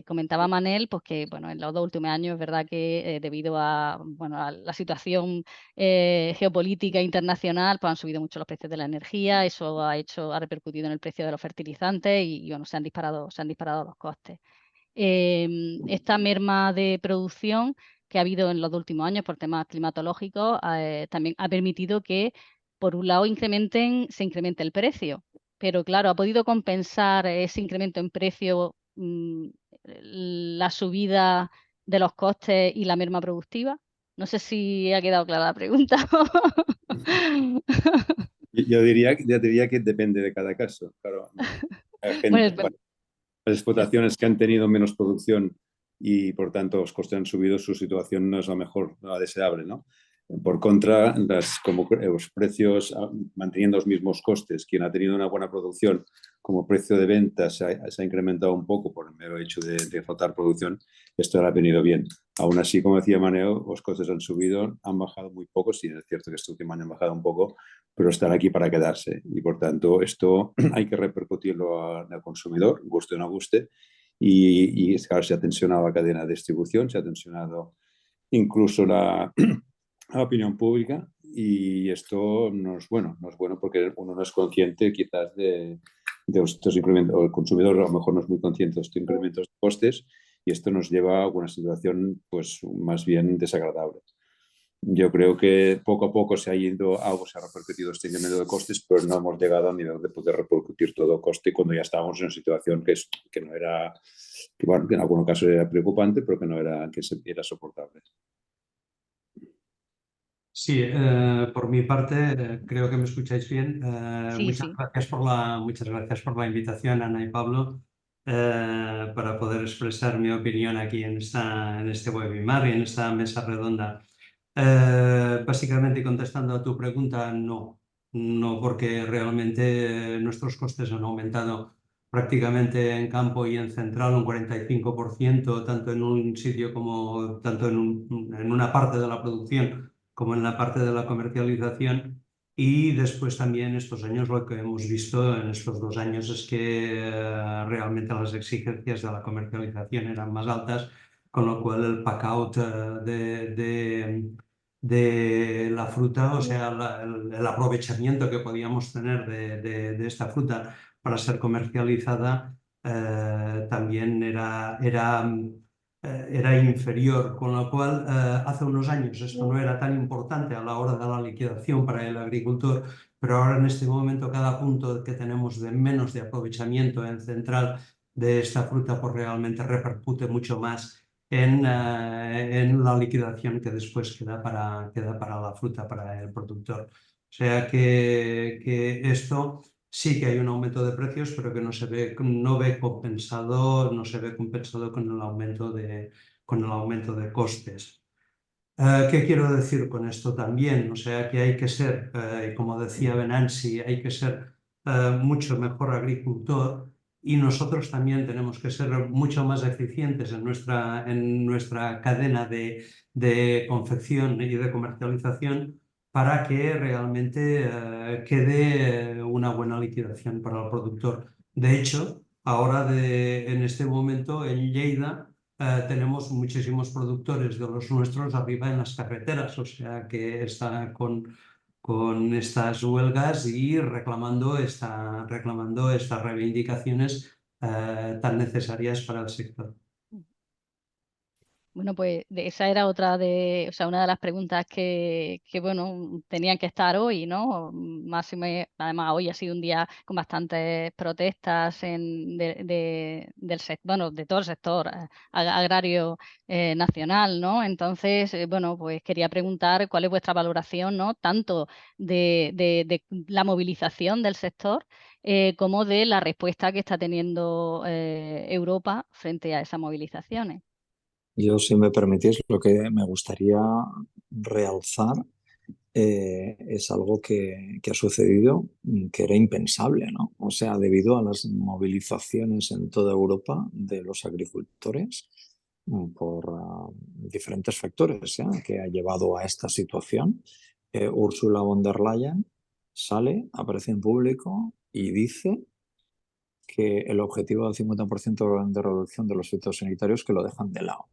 Comentaba Manel pues que bueno, en los 2 últimos años es verdad que debido a la situación geopolítica internacional pues han subido mucho los precios de la energía, eso ha repercutido en el precio de los fertilizantes y bueno, se han disparado los costes. Esta merma de producción que ha habido en los últimos años por temas climatológicos también ha permitido que por un lado se incremente el precio, pero claro, ha podido compensar ese incremento en precio la subida de los costes y la merma productiva. No sé si ha quedado clara la pregunta. Yo diría que depende de cada caso. Claro, hay gente, Bueno, las explotaciones que han tenido menos producción y por tanto los costes han subido, su situación no es la mejor, la deseable, ¿no? Por contra, los precios, manteniendo los mismos costes, quien ha tenido una buena producción como precio de venta se ha incrementado un poco por el mero hecho de faltar producción, esto le ha venido bien. Aún así, como decía Maneo, los costes han subido, han bajado muy poco, sí, es cierto que este último año han bajado un poco, pero están aquí para quedarse y por tanto esto hay que repercutirlo al consumidor, guste o no guste, y claro, se ha tensionado la cadena de distribución, se ha tensionado incluso la opinión pública y esto no es bueno porque uno no es consciente quizás de estos incrementos, o el consumidor a lo mejor no es muy consciente de estos incrementos de costes y esto nos lleva a una situación pues más bien desagradable. Yo creo que poco a poco se ha repercutido este incremento de costes, pero no hemos llegado a nivel de poder repercutir todo coste cuando ya estábamos en una situación que no era, que, bueno, que en algunos casos era preocupante, pero que no era, era soportable. Sí, por mi parte, creo que me escucháis bien. sí, Muchas sí. gracias por la invitación, Ana y Pablo, para poder expresar mi opinión aquí en este webinar y en esta mesa redonda. Básicamente, contestando a tu pregunta, no, porque realmente nuestros costes han aumentado prácticamente en campo y en central un 45%, tanto en un sitio como tanto en una parte de la producción como en la parte de la comercialización. Y después también estos años lo que hemos visto en estos 2 años es que realmente las exigencias de la comercialización eran más altas, con lo cual el pack-out de la fruta, o sea, el aprovechamiento que podíamos tener de esta fruta para ser comercializada también era inferior, con lo cual hace unos años esto no era tan importante a la hora de la liquidación para el agricultor, pero ahora en este momento cada punto que tenemos de menos de aprovechamiento en central de esta fruta pues realmente repercute mucho más en la liquidación que después queda para la fruta, para el productor. O sea que esto sí que hay un aumento de precios, pero que no se ve compensado con el aumento de costes. ¿Qué quiero decir con esto también? O sea, que hay que ser, como decía Venansi, hay que ser mucho mejor agricultor y nosotros también tenemos que ser mucho más eficientes en nuestra cadena de confección y de comercialización para que realmente quede una buena liquidación para el productor. De hecho, ahora en este momento en Lleida tenemos muchísimos productores de los nuestros arriba en las carreteras, o sea que están con estas huelgas y reclamando estas reivindicaciones tan necesarias para el sector. Bueno, pues esa era otra o sea, una de las preguntas que bueno, tenían que estar hoy, ¿no? Además, hoy ha sido un día con bastantes protestas bueno, de todo el sector agrario nacional, ¿no? Entonces, bueno, pues quería preguntar cuál es vuestra valoración, ¿no? Tanto de la movilización del sector como de la respuesta que está teniendo Europa frente a esas movilizaciones. Yo, si me permitís, lo que me gustaría realzar es algo que ha sucedido, que era impensable, ¿no? O sea, debido a las movilizaciones en toda Europa de los agricultores por diferentes factores que ha llevado a esta situación, Ursula von der Leyen sale, aparece en público y dice que el objetivo del 50% de reducción de los fitosanitarios que lo dejan de lado.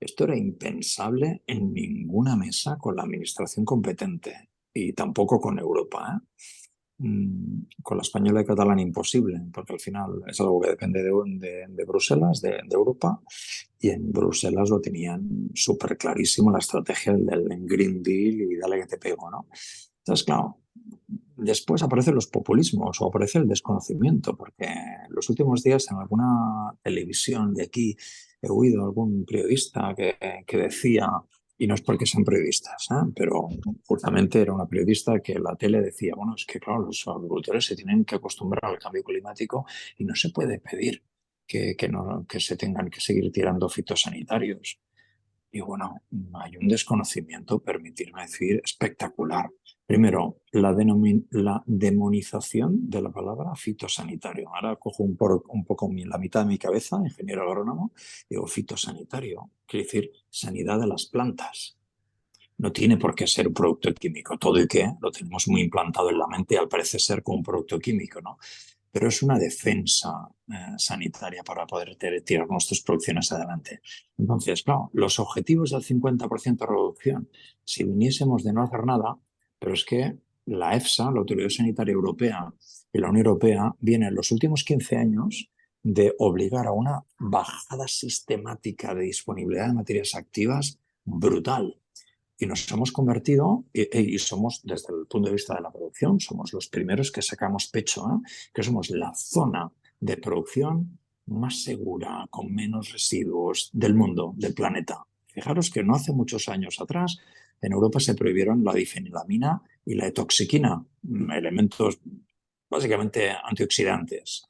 Esto era impensable en ninguna mesa con la administración competente y tampoco con Europa. Con la española y catalana imposible, porque al final es algo que depende de Bruselas, de Europa, y en Bruselas lo tenían súper clarísimo la estrategia del Green Deal y dale que te pego, ¿no? Entonces, claro, después aparecen los populismos o aparece el desconocimiento, porque los últimos días en alguna televisión de aquí he oído algún periodista que decía, y no es porque sean periodistas, pero justamente era una periodista que en la tele decía, bueno, es que claro, los agricultores se tienen que acostumbrar al cambio climático y no se puede pedir que se tengan que seguir tirando fitosanitarios. Y bueno, hay un desconocimiento, permitirme decir, espectacular. Primero, la demonización de la palabra fitosanitario. Ahora cojo un poco la mitad de mi cabeza, ingeniero agrónomo, digo fitosanitario, quiere decir sanidad de las plantas. No tiene por qué ser un producto químico, todo y que lo tenemos muy implantado en la mente al parecer ser como un producto químico, ¿no? Pero es una defensa sanitaria para poder tirar nuestras producciones adelante. Entonces, claro, los objetivos del 50% de reducción, si viniésemos de no hacer nada, pero es que la EFSA, la Autoridad Sanitaria Europea y la Unión Europea, vienen en los últimos 15 años de obligar a una bajada sistemática de disponibilidad de materias activas brutal. Y nos hemos convertido, y somos, desde el punto de vista de la producción, somos los primeros que sacamos pecho, que somos la zona de producción más segura, con menos residuos del mundo, del planeta. Fijaros que no hace muchos años atrás en Europa se prohibieron la difenilamina y la etoxiquina, elementos básicamente antioxidantes,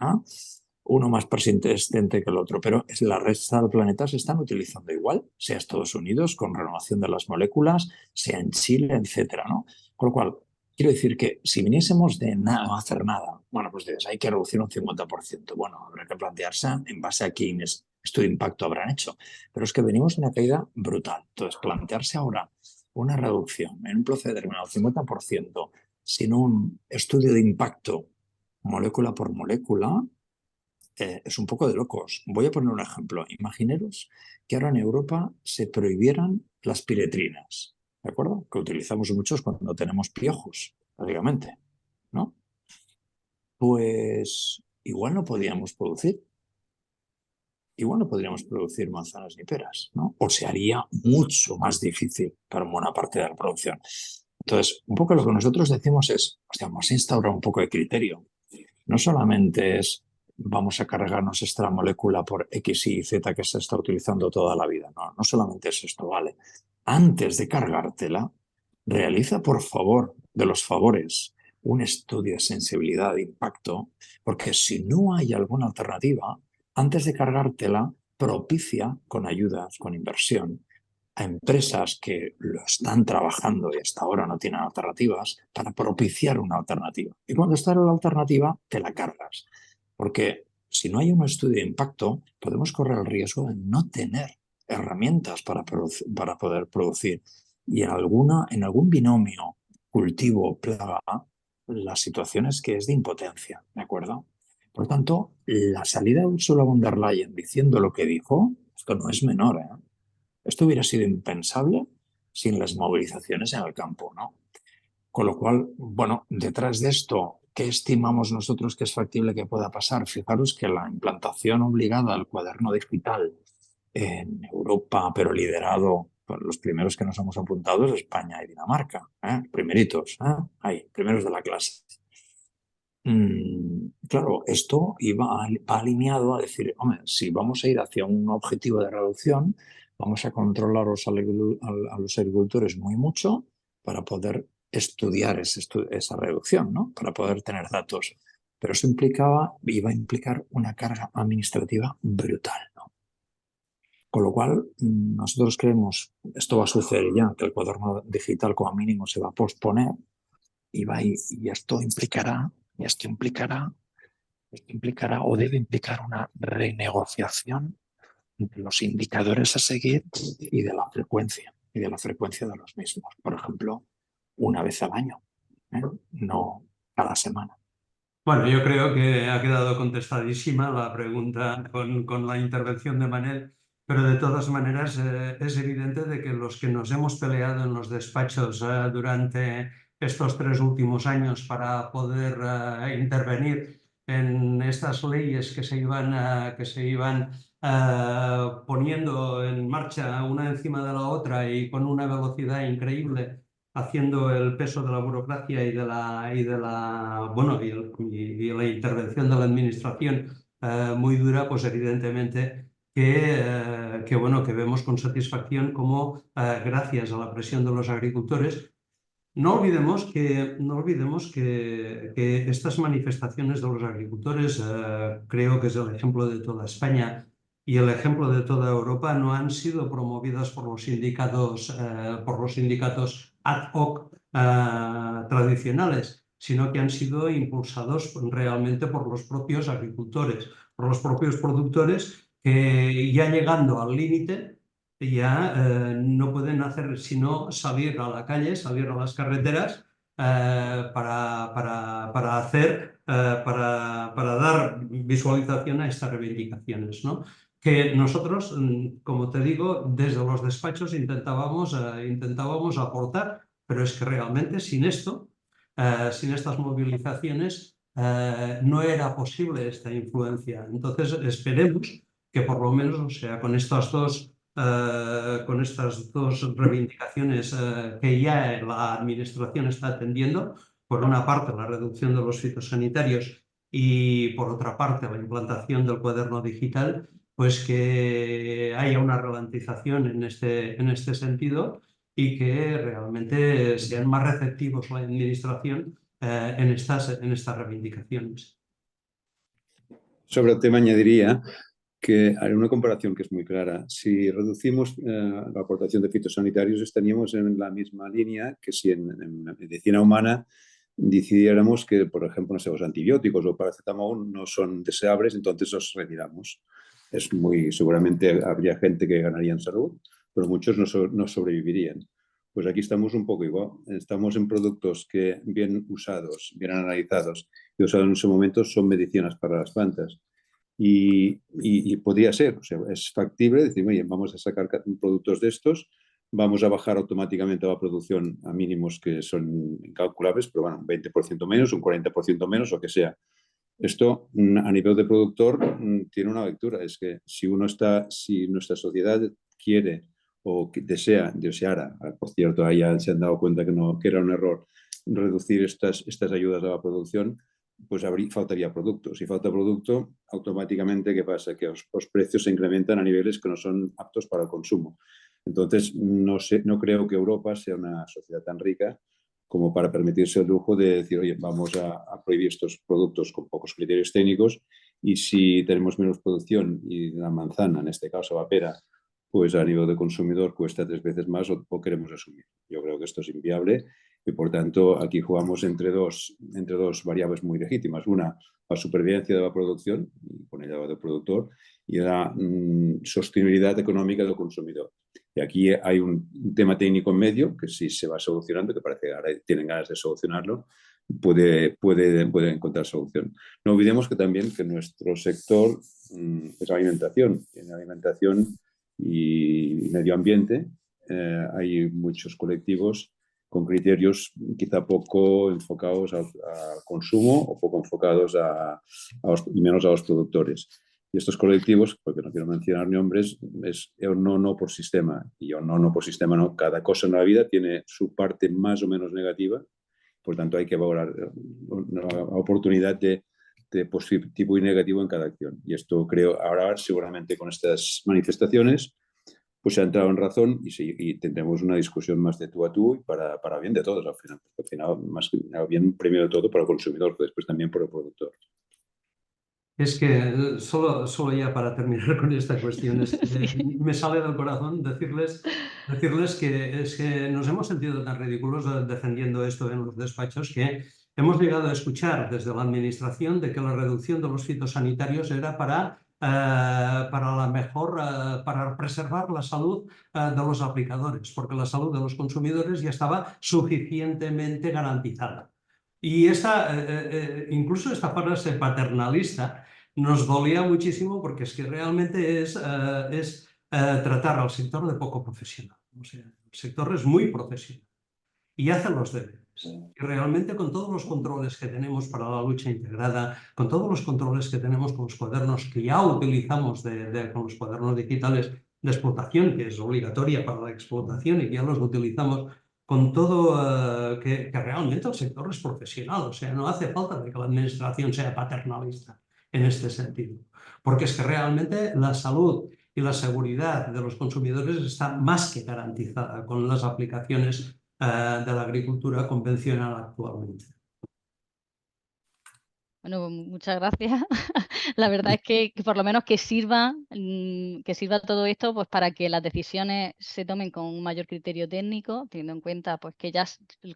uno más persistente que el otro, pero la resta del planeta se están utilizando igual, sea Estados Unidos con renovación de las moléculas, sea en Chile, etcétera, ¿no? Con lo cual, quiero decir que si viniésemos de nada, no hacer nada, bueno, pues dices, hay que reducir un 50%. Bueno, habrá que plantearse en base a quiénes estudio de impacto habrán hecho. Pero es que venimos de una caída brutal. Entonces, plantearse ahora una reducción en un plazo determinado, 50%, sin un estudio de impacto molécula por molécula, es un poco de locos. Voy a poner un ejemplo. Imaginaros que ahora en Europa se prohibieran las piretrinas, ¿de acuerdo? Que utilizamos muchos cuando tenemos piojos, básicamente, ¿no? Pues igual no podríamos producir. Igual no podríamos producir manzanas ni peras, ¿no? O se haría mucho más difícil para buena parte de la producción. Entonces, un poco lo que nosotros decimos es, hostia, vamos a instaurar un poco de criterio. No solamente es vamos a cargarnos esta molécula por X, Y, Z que se está utilizando toda la vida. No, no solamente es esto, vale. Antes de cargártela, realiza por favor, de los favores, un estudio de sensibilidad de impacto, porque si no hay alguna alternativa, antes de cargártela, propicia con ayudas, con inversión, a empresas que lo están trabajando y hasta ahora no tienen alternativas para propiciar una alternativa. Y cuando está la alternativa, te la cargas. Porque si no hay un estudio de impacto, podemos correr el riesgo de no tener herramientas para poder producir. Y en algún binomio cultivo-plaga, la situación es que es de impotencia, ¿de acuerdo? Por tanto, la salida de Ursula von der Leyen diciendo lo que dijo, esto no es menor, ¿eh? Esto hubiera sido impensable sin las movilizaciones en el campo, ¿no? Con lo cual, bueno, detrás de esto, ¿qué estimamos nosotros que es factible que pueda pasar? Fijaros que la implantación obligada al cuaderno digital en Europa, pero liderado por los primeros que nos hemos apuntado, es España y Dinamarca, primeritos, ahí, primeros de la clase. Claro, esto va alineado a decir, hombre, si vamos a ir hacia un objetivo de reducción, vamos a controlar a los agricultores muy mucho para poder estudiar esa reducción, ¿no? Para poder tener datos. Pero eso iba a implicar una carga administrativa brutal, ¿no? Con lo cual, nosotros creemos, esto va a suceder ya, que el cuaderno digital como mínimo se va a posponer y esto implicará o debe implicar una renegociación de los indicadores a seguir y de la frecuencia de los mismos. Por ejemplo, una vez al año, no cada semana. Bueno, yo creo que ha quedado contestadísima la pregunta con la intervención de Manel, pero de todas maneras es evidente de que los que nos hemos peleado en los despachos durante estos 3 últimos años para poder intervenir en estas leyes que se iban poniendo en marcha una encima de la otra y con una velocidad increíble, haciendo el peso de la burocracia y de la intervención de la administración muy dura, pues evidentemente que vemos con satisfacción cómo gracias a la presión de los agricultores, no olvidemos que estas manifestaciones de los agricultores, creo que es el ejemplo de toda España y el ejemplo de toda Europa, no han sido promovidas por los sindicatos ad hoc tradicionales, sino que han sido impulsados realmente por los propios agricultores, por los propios productores que ya llegando al límite ya no pueden hacer sino salir a la calle, salir a las carreteras para dar visualización a estas reivindicaciones, ¿no? Que nosotros, como te digo, desde los despachos intentábamos aportar, pero es que realmente sin esto, sin estas movilizaciones, no era posible esta influencia. Entonces esperemos que por lo menos, o sea, con estas dos reivindicaciones que ya la Administración está atendiendo, por una parte la reducción de los fitosanitarios y por otra parte la implantación del cuaderno digital, pues que haya una ralentización en este sentido y que realmente sean más receptivos la Administración en estas reivindicaciones. Sobre el tema añadiría que haré una comparación que es muy clara. Si reducimos la aportación de fitosanitarios, estaríamos en la misma línea que si en medicina humana decidiéramos que, por ejemplo, no sé, los antibióticos o paracetamol no son deseables, entonces los retiramos. Seguramente habría gente que ganaría en salud, pero muchos no sobrevivirían. Pues aquí estamos un poco igual. Estamos en productos que bien usados, bien analizados y usados en ese momento son medicinas para las plantas. Y podría ser, o sea, es factible decir, oye, vamos a sacar productos de estos, vamos a bajar automáticamente la producción a mínimos que son incalculables, pero bueno, un 20% menos, un 40% menos, o que sea. Esto a nivel de productor tiene una lectura, es que si nuestra sociedad quiere o deseara, por cierto, ahí ya se han dado cuenta que era un error, reducir estas ayudas a la producción, pues faltaría producto. Si falta producto, automáticamente, ¿qué pasa? Que los precios se incrementan a niveles que no son aptos para el consumo. Entonces, no creo que Europa sea una sociedad tan rica como para permitirse el lujo de decir, oye, vamos a prohibir estos productos con pocos criterios técnicos y si tenemos menos producción y la manzana, en este caso la pera, pues a nivel de consumidor cuesta 3 veces más o queremos asumir. Yo creo que esto es inviable y por tanto aquí jugamos entre dos variables muy legítimas. Una, la supervivencia de la producción, con ella del productor, y la sostenibilidad económica del consumidor. Y aquí hay un tema técnico en medio que si se va solucionando, que parece que ahora tienen ganas de solucionarlo, puede encontrar solución. No olvidemos que también que nuestro sector es alimentación. En alimentación y medio ambiente hay muchos colectivos con criterios quizá poco enfocados al consumo o poco enfocados y menos a los productores. Y estos colectivos, porque no quiero mencionar nombres, es un no por sistema. Y un no por sistema no. Cada cosa en la vida tiene su parte más o menos negativa. Por tanto, hay que valorar la oportunidad de positivo y negativo en cada acción. Y esto creo, ahora seguramente con estas manifestaciones, pues se ha entrado en razón y tendremos una discusión más de tú a tú para bien de todos al final, más bien primero de todo para el consumidor, pero después también por el productor. Es que solo ya para terminar con esta cuestión, Sí. me sale del corazón decirles que es que nos hemos sentido tan ridículos defendiendo esto en los despachos que hemos llegado a escuchar desde la administración de que la reducción de los fitosanitarios era para para preservar la salud de los aplicadores, porque la salud de los consumidores ya estaba suficientemente garantizada. Y incluso esta frase paternalista nos dolía muchísimo porque es que realmente es tratar al sector de poco profesional. O sea, el sector es muy profesional y hace los deberes. Y realmente con todos los controles que tenemos para la lucha integrada, con todos los controles que tenemos con los cuadernos que ya utilizamos con los cuadernos digitales de explotación, que es obligatoria para la explotación y que ya los utilizamos con todo, que realmente el sector es profesional, o sea, no hace falta de que la administración sea paternalista en este sentido, porque es que realmente la salud y la seguridad de los consumidores está más que garantizada con las aplicaciones de la agricultura convencional actualmente. Bueno, muchas gracias. La verdad es que por lo menos que sirva todo esto pues para que las decisiones se tomen con un mayor criterio técnico, teniendo en cuenta pues que ya,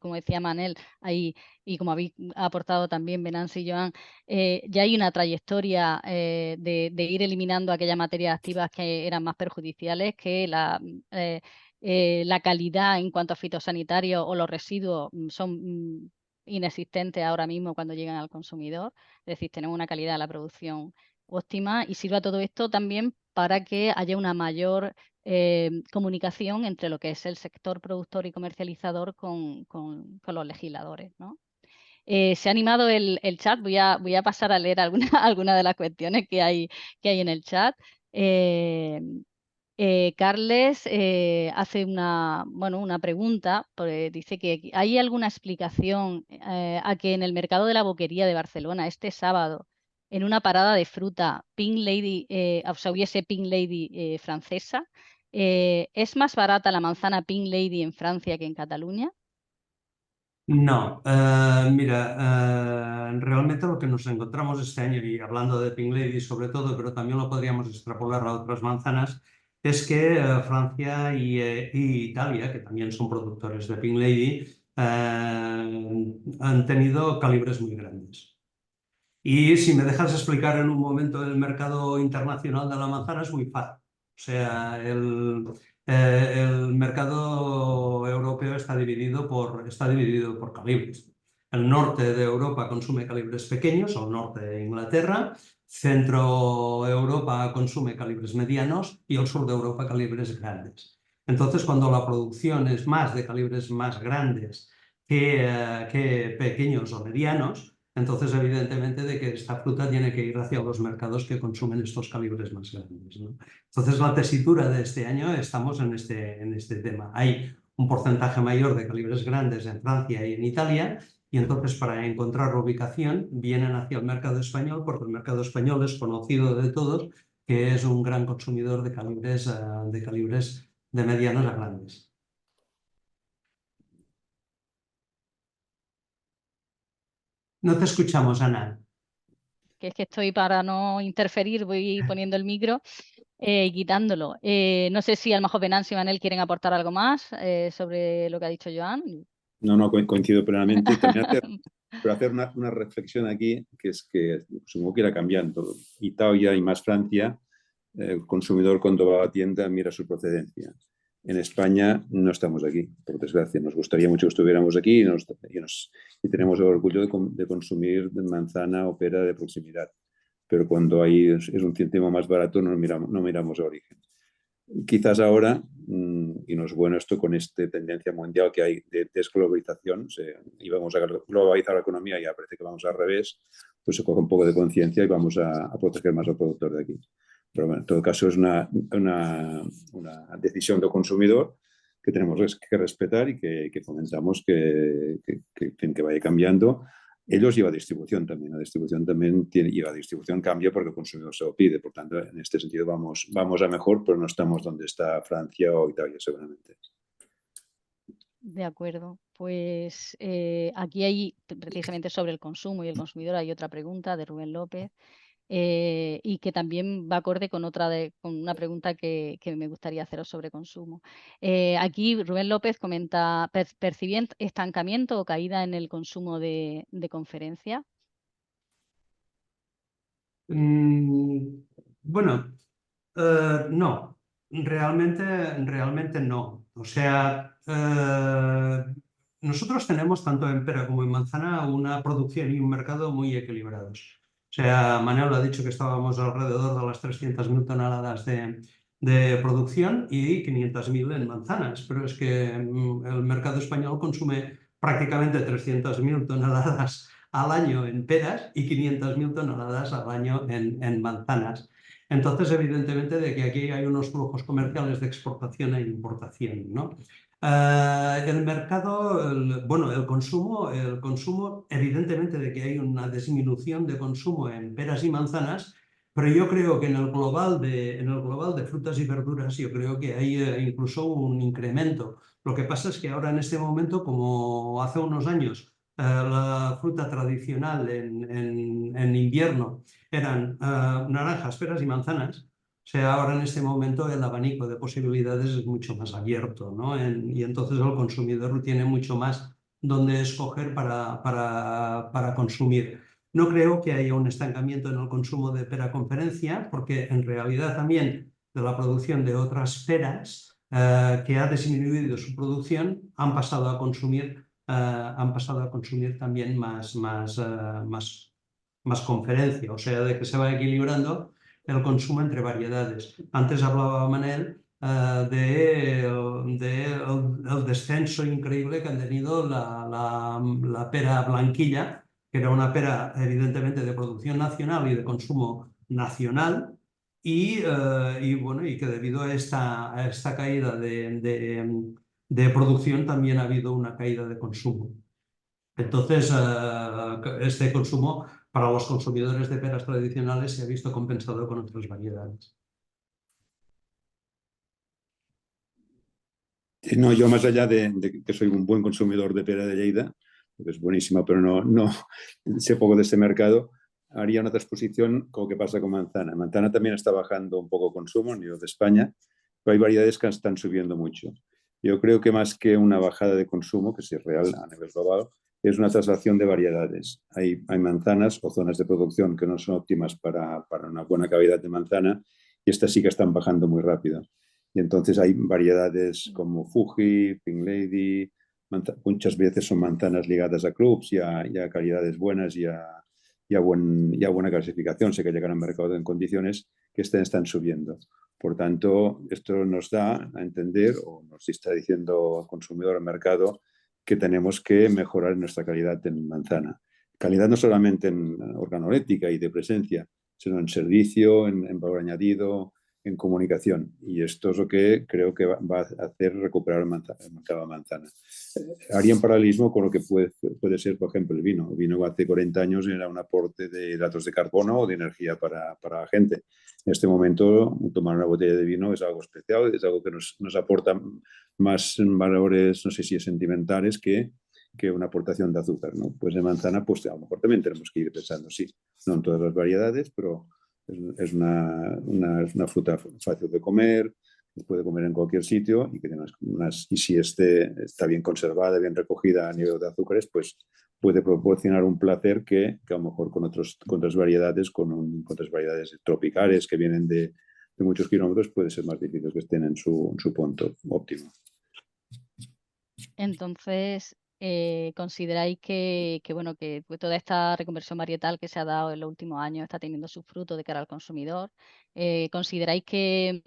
como decía Manel, y como habéis aportado también Venancio y Joan, ya hay una trayectoria de ir eliminando aquellas materias activas que eran más perjudiciales, que la calidad en cuanto a fitosanitarios o los residuos son inexistentes ahora mismo cuando llegan al consumidor. Es decir, tenemos una calidad de la producción óptima y sirva todo esto también para que haya una mayor comunicación entre lo que es el sector productor y comercializador con los legisladores, ¿no? Se ha animado el chat, voy a pasar a leer algunas de las cuestiones que hay en el chat. Carles hace una pregunta, dice que ¿hay alguna explicación a que en el mercado de la Boquería de Barcelona este sábado, en una parada de fruta, Pink Lady, hubiese Pink Lady francesa? ¿Es más barata la manzana Pink Lady en Francia que en Cataluña? No, mira, realmente lo que nos encontramos este año, y hablando de Pink Lady sobre todo, pero también lo podríamos extrapolar a otras manzanas, es que Francia y Italia, que también son productores de Pink Lady, han tenido calibres muy grandes. Y si me dejas explicar en un momento el mercado internacional de la manzana, es muy fácil. O sea, El mercado europeo está dividido por calibres. El norte de Europa consume calibres pequeños, o el norte de Inglaterra, centro Europa consume calibres medianos y el sur de Europa calibres grandes. Entonces, cuando la producción es más de calibres más grandes que pequeños o medianos, entonces evidentemente de que esta fruta tiene que ir hacia los mercados que consumen estos calibres más grandes, ¿no? Entonces, la tesitura de este año estamos en este tema. Hay un porcentaje mayor de calibres grandes en Francia y en Italia, y entonces para encontrar ubicación vienen hacia el mercado español, porque el mercado español es conocido de todos que es un gran consumidor de calibres de medianos a grandes. No te escuchamos, Ana. Que es que estoy, para no interferir, voy poniendo el micro y quitándolo. No sé si a lo mejor Venancio y Manel quieren aportar algo más sobre lo que ha dicho Joan. No, coincido plenamente. También hacer una reflexión aquí, que es que supongo que irá cambiando. Italia y más Francia, el consumidor cuando va a la tienda mira su procedencia. En España no estamos aquí, por desgracia. Nos gustaría mucho que estuviéramos aquí y tenemos el orgullo de consumir manzana o pera de proximidad. Pero cuando ahí es un céntimo más barato no miramos el origen. Quizás ahora, y no es bueno esto con esta tendencia mundial que hay de desglobalización, íbamos a globalizar la economía y ya parece que vamos al revés, pues se coge un poco de conciencia y vamos a proteger más al productor de aquí. Pero bueno, en todo caso es una decisión del consumidor que tenemos que respetar y que fomentamos que vaya cambiando. Ellos llevan distribución también. La distribución también lleva distribución, cambia porque el consumidor se lo pide. Por tanto, en este sentido vamos a mejor, pero no estamos donde está Francia o Italia seguramente. De acuerdo. Pues aquí hay, precisamente sobre el consumo y el consumidor, hay otra pregunta de Rubén López. Y que también va acorde con con una pregunta que me gustaría haceros sobre consumo. Aquí Rubén López comenta, ¿percibí estancamiento o caída en el consumo de conferencia? Bueno, no, realmente no. O sea, nosotros tenemos tanto en pera como en manzana una producción y un mercado muy equilibrados. O sea, Manuel ha dicho que estábamos alrededor de las 300.000 toneladas de producción y 500.000 en manzanas, pero es que el mercado español consume prácticamente 300.000 toneladas al año en peras y 500.000 toneladas al año en manzanas. Entonces, evidentemente, de que aquí hay unos flujos comerciales de exportación e importación, ¿no? El mercado, el consumo, evidentemente de que hay una disminución de consumo en peras y manzanas, pero yo creo que en el global de frutas y verduras, yo creo que hay incluso un incremento. Lo que pasa es que ahora en este momento, como hace unos años, la fruta tradicional en invierno eran naranjas, peras y manzanas. O sea, ahora en este momento el abanico de posibilidades es mucho más abierto, ¿no? Y entonces el consumidor tiene mucho más donde escoger para consumir. No creo que haya un estancamiento en el consumo de pera conferencia, porque en realidad también de la producción de otras peras que ha disminuido su producción han pasado a consumir también más conferencia, o sea, de que se va equilibrando el consumo entre variedades. Antes hablaba Manel del descenso increíble que han tenido la pera blanquilla, que era una pera evidentemente de producción nacional y de consumo nacional, y que debido a esta caída de producción también ha habido una caída de consumo. Entonces, este consumo para los consumidores de peras tradicionales se ha visto compensado con otras variedades. No, yo más allá de que soy un buen consumidor de pera de Lleida, que es buenísima, pero no sé poco de este mercado, haría una transposición con lo que pasa con manzana. Manzana también está bajando un poco consumo a nivel de España, pero hay variedades que están subiendo mucho. Yo creo que más que una bajada de consumo, que sí es real a nivel global, es una traslación de variedades. Hay manzanas o zonas de producción que no son óptimas para una buena calidad de manzana y estas sí que están bajando muy rápido. Y entonces hay variedades como Fuji, Pink Lady, muchas veces son manzanas ligadas a clubs y a calidades buenas y a buena clasificación. Sé que llegan al mercado en condiciones que están subiendo. Por tanto, esto nos da a entender, o nos está diciendo al consumidor, al mercado, que tenemos que mejorar nuestra calidad en manzana. Calidad no solamente en organoléptica y de presencia, sino en servicio, en valor añadido, en comunicación. Y esto es lo que creo que va a hacer recuperar el mercado de manzana. Haría un paralelismo con lo que puede ser, por ejemplo, el vino. El vino hace 40 años era un aporte de hidratos de carbono o de energía para la gente. En este momento, tomar una botella de vino es algo especial, es algo que nos aporta más valores, no sé si sentimentales, que una aportación de azúcar, ¿no? Pues de manzana, pues a lo mejor también tenemos que ir pensando, sí, no en todas las variedades, pero es una fruta fácil de comer, se puede comer en cualquier sitio y que tiene y si está bien conservada, bien recogida a nivel de azúcares, pues puede proporcionar un placer que a lo mejor con otras variedades, con otras variedades tropicales que vienen de muchos kilómetros, puede ser más difícil que estén en su punto óptimo. Entonces, ¿consideráis que toda esta reconversión varietal que se ha dado en los últimos años está teniendo sus frutos de cara al consumidor? ¿Consideráis que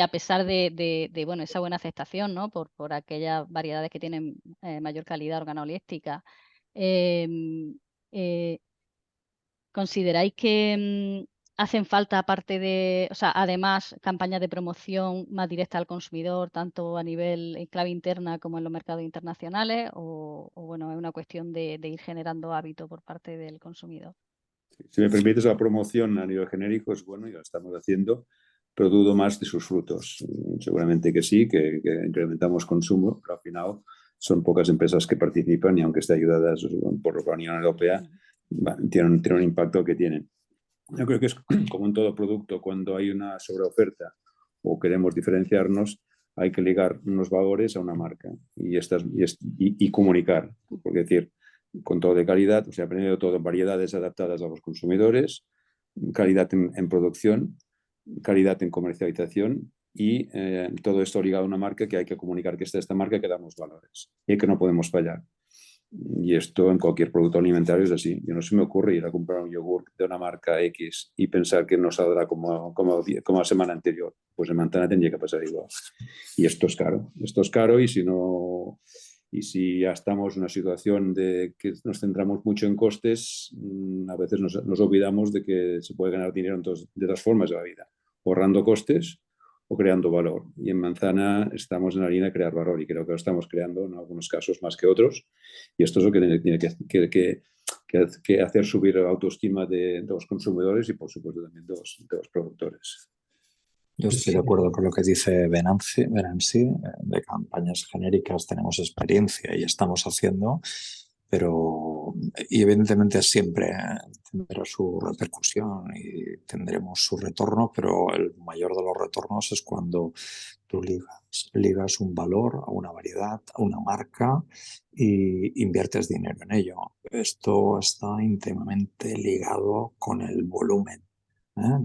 a pesar de esa buena aceptación, ¿no? por aquellas variedades que tienen mayor calidad organoléptica, em, eh, ¿consideráis que hacen falta, aparte de, o sea, además, campañas de promoción más directas al consumidor, tanto a nivel en clave interna como en los mercados internacionales? O bueno, es una cuestión de ir generando hábito por parte del consumidor? Si me permites, la promoción a nivel genérico es bueno y lo estamos haciendo, pero dudo más de sus frutos. Seguramente que sí, que incrementamos consumo, pero al final son pocas empresas que participan y aunque estén ayudadas por la Unión Europea, tienen un impacto que tienen. Yo creo que es como en todo producto, cuando hay una sobreoferta o queremos diferenciarnos, hay que ligar unos valores a una marca y comunicar. Porque decir, con todo de calidad, o sea, primero todo variedades adaptadas a los consumidores, calidad en producción, calidad en comercialización y todo esto ligado a una marca que hay que comunicar que esta marca, que damos valores y que no podemos fallar. Y esto en cualquier producto alimentario es así. Yo no se me ocurre ir a comprar un yogur de una marca X y pensar que no saldrá como la semana anterior. Pues en manzana tendría que pasar igual. Y esto es caro. Esto es caro y si ya estamos en una situación de que nos centramos mucho en costes, a veces nos olvidamos de que se puede ganar dinero de otras formas de la vida, ahorrando costes o creando valor. Y en manzana estamos en la línea de crear valor y creo que lo estamos creando en algunos casos más que otros. Y esto es lo que tiene que hacer subir la autoestima de los consumidores y, por supuesto, también de los productores. Yo estoy de acuerdo con lo que dice Venanci. De campañas genéricas tenemos experiencia y estamos haciendo, y evidentemente siempre tendrá su repercusión y tendremos su retorno, pero el mayor de los retornos es cuando tú ligas un valor a una variedad, a una marca y inviertes dinero en ello. Esto está íntimamente ligado con el volumen.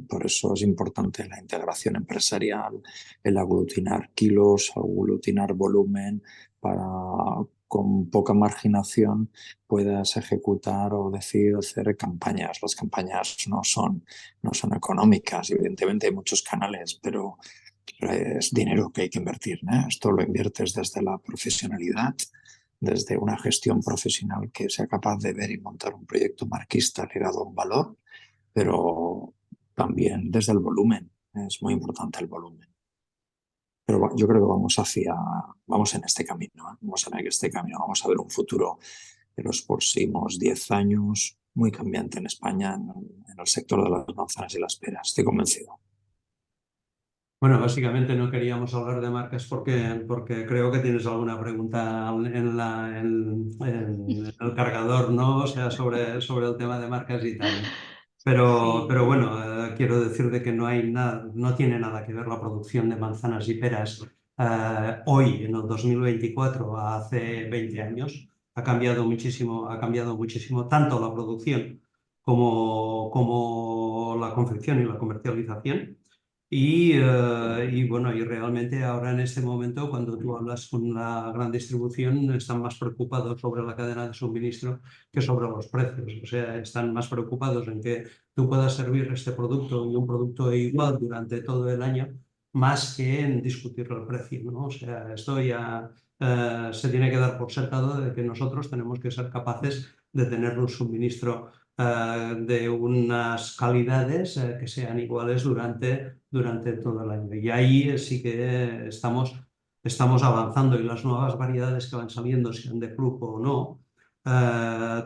Por eso es importante la integración empresarial, el aglutinar kilos, aglutinar volumen, para con poca marginación puedas ejecutar o decidir hacer campañas. Las campañas no son económicas, evidentemente hay muchos canales, pero es dinero que hay que invertir. Esto lo inviertes desde la profesionalidad, desde una gestión profesional que sea capaz de ver y montar un proyecto marquista ligado a un valor, pero también desde el volumen. Es muy importante el volumen. Pero yo creo que vamos en este camino, vamos a ver un futuro en los próximos 10 años muy cambiante en España en el sector de las manzanas y las peras, estoy convencido. Bueno, básicamente no queríamos hablar de marcas porque creo que tienes alguna pregunta en el cargador, ¿no? O sea, sobre el tema de marcas y tal. Pero bueno, quiero decir de que no tiene nada que ver la producción de manzanas y peras hoy, en el 2024, a hace 20 años. Ha cambiado muchísimo tanto la producción como la confección y la comercialización. y bueno, y realmente ahora en este momento, cuando tú hablas con la gran distribución, están más preocupados sobre la cadena de suministro que sobre los precios. O sea, están más preocupados en que tú puedas servir este producto y un producto igual durante todo el año, más que en discutir el precio, ¿no? O sea, esto ya se tiene que dar por sentado de que nosotros tenemos que ser capaces de tener un suministro de unas calidades que sean iguales durante todo el año. Y ahí sí que estamos avanzando, y las nuevas variedades que van saliendo, sean de flujo o no,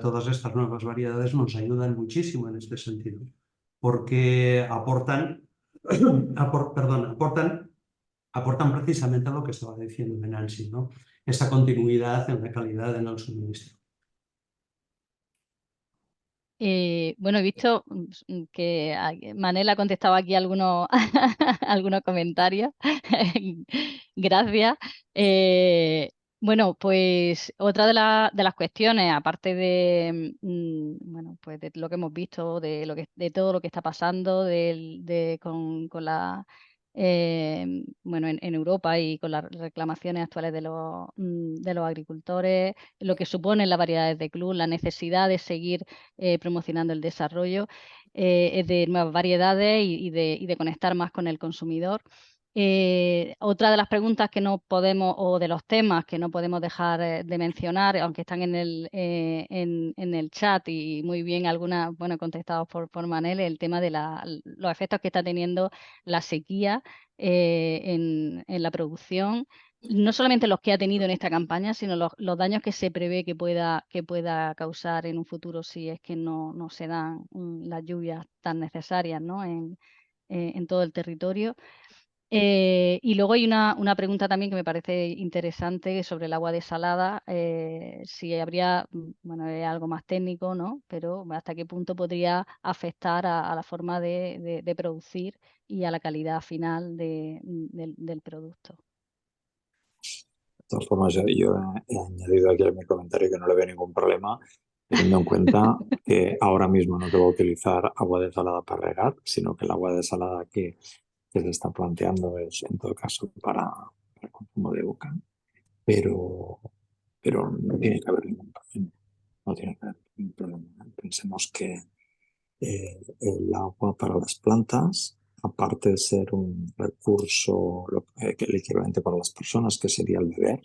todas estas nuevas variedades nos ayudan muchísimo en este sentido, porque aportan precisamente a lo que estaba diciendo Nancy, ¿no? Esa continuidad en la calidad en el suministro. Bueno, he visto que Manel ha contestado aquí algunos, algunos comentarios. Gracias. Bueno, pues otra de las cuestiones, aparte de, bueno, pues de lo que hemos visto, de todo lo que está pasando con la bueno, en Europa y con las reclamaciones actuales de los agricultores, lo que suponen las variedades de club, la necesidad de seguir promocionando el desarrollo de nuevas variedades y de conectar más con el consumidor. Otra de las preguntas que no podemos, o de los temas que no podemos dejar de mencionar, aunque están en el chat y muy bien algunas, bueno, contestados por Manel, el tema de los efectos que está teniendo la sequía en la producción, no solamente los que ha tenido en esta campaña, sino los daños que se prevé que pueda causar en un futuro si es que no se dan las lluvias tan necesarias, ¿no? en todo el territorio. Y luego hay una pregunta también que me parece interesante sobre el agua desalada, si habría, bueno, es algo más técnico, ¿no? Pero hasta qué punto podría afectar a la forma de producir y a la calidad final del producto. De todas formas, yo he añadido aquí en mi comentario que no le veo ningún problema, teniendo en cuenta que ahora mismo no debo utilizar agua desalada para regar, sino que el agua desalada que se está planteando es, en todo caso, para consumo de boca. Pero no tiene que haber ningún problema. No tiene que haber ningún problema. Pensemos que el agua para las plantas, aparte de ser un recurso, que el equivalente para las personas, que sería el beber,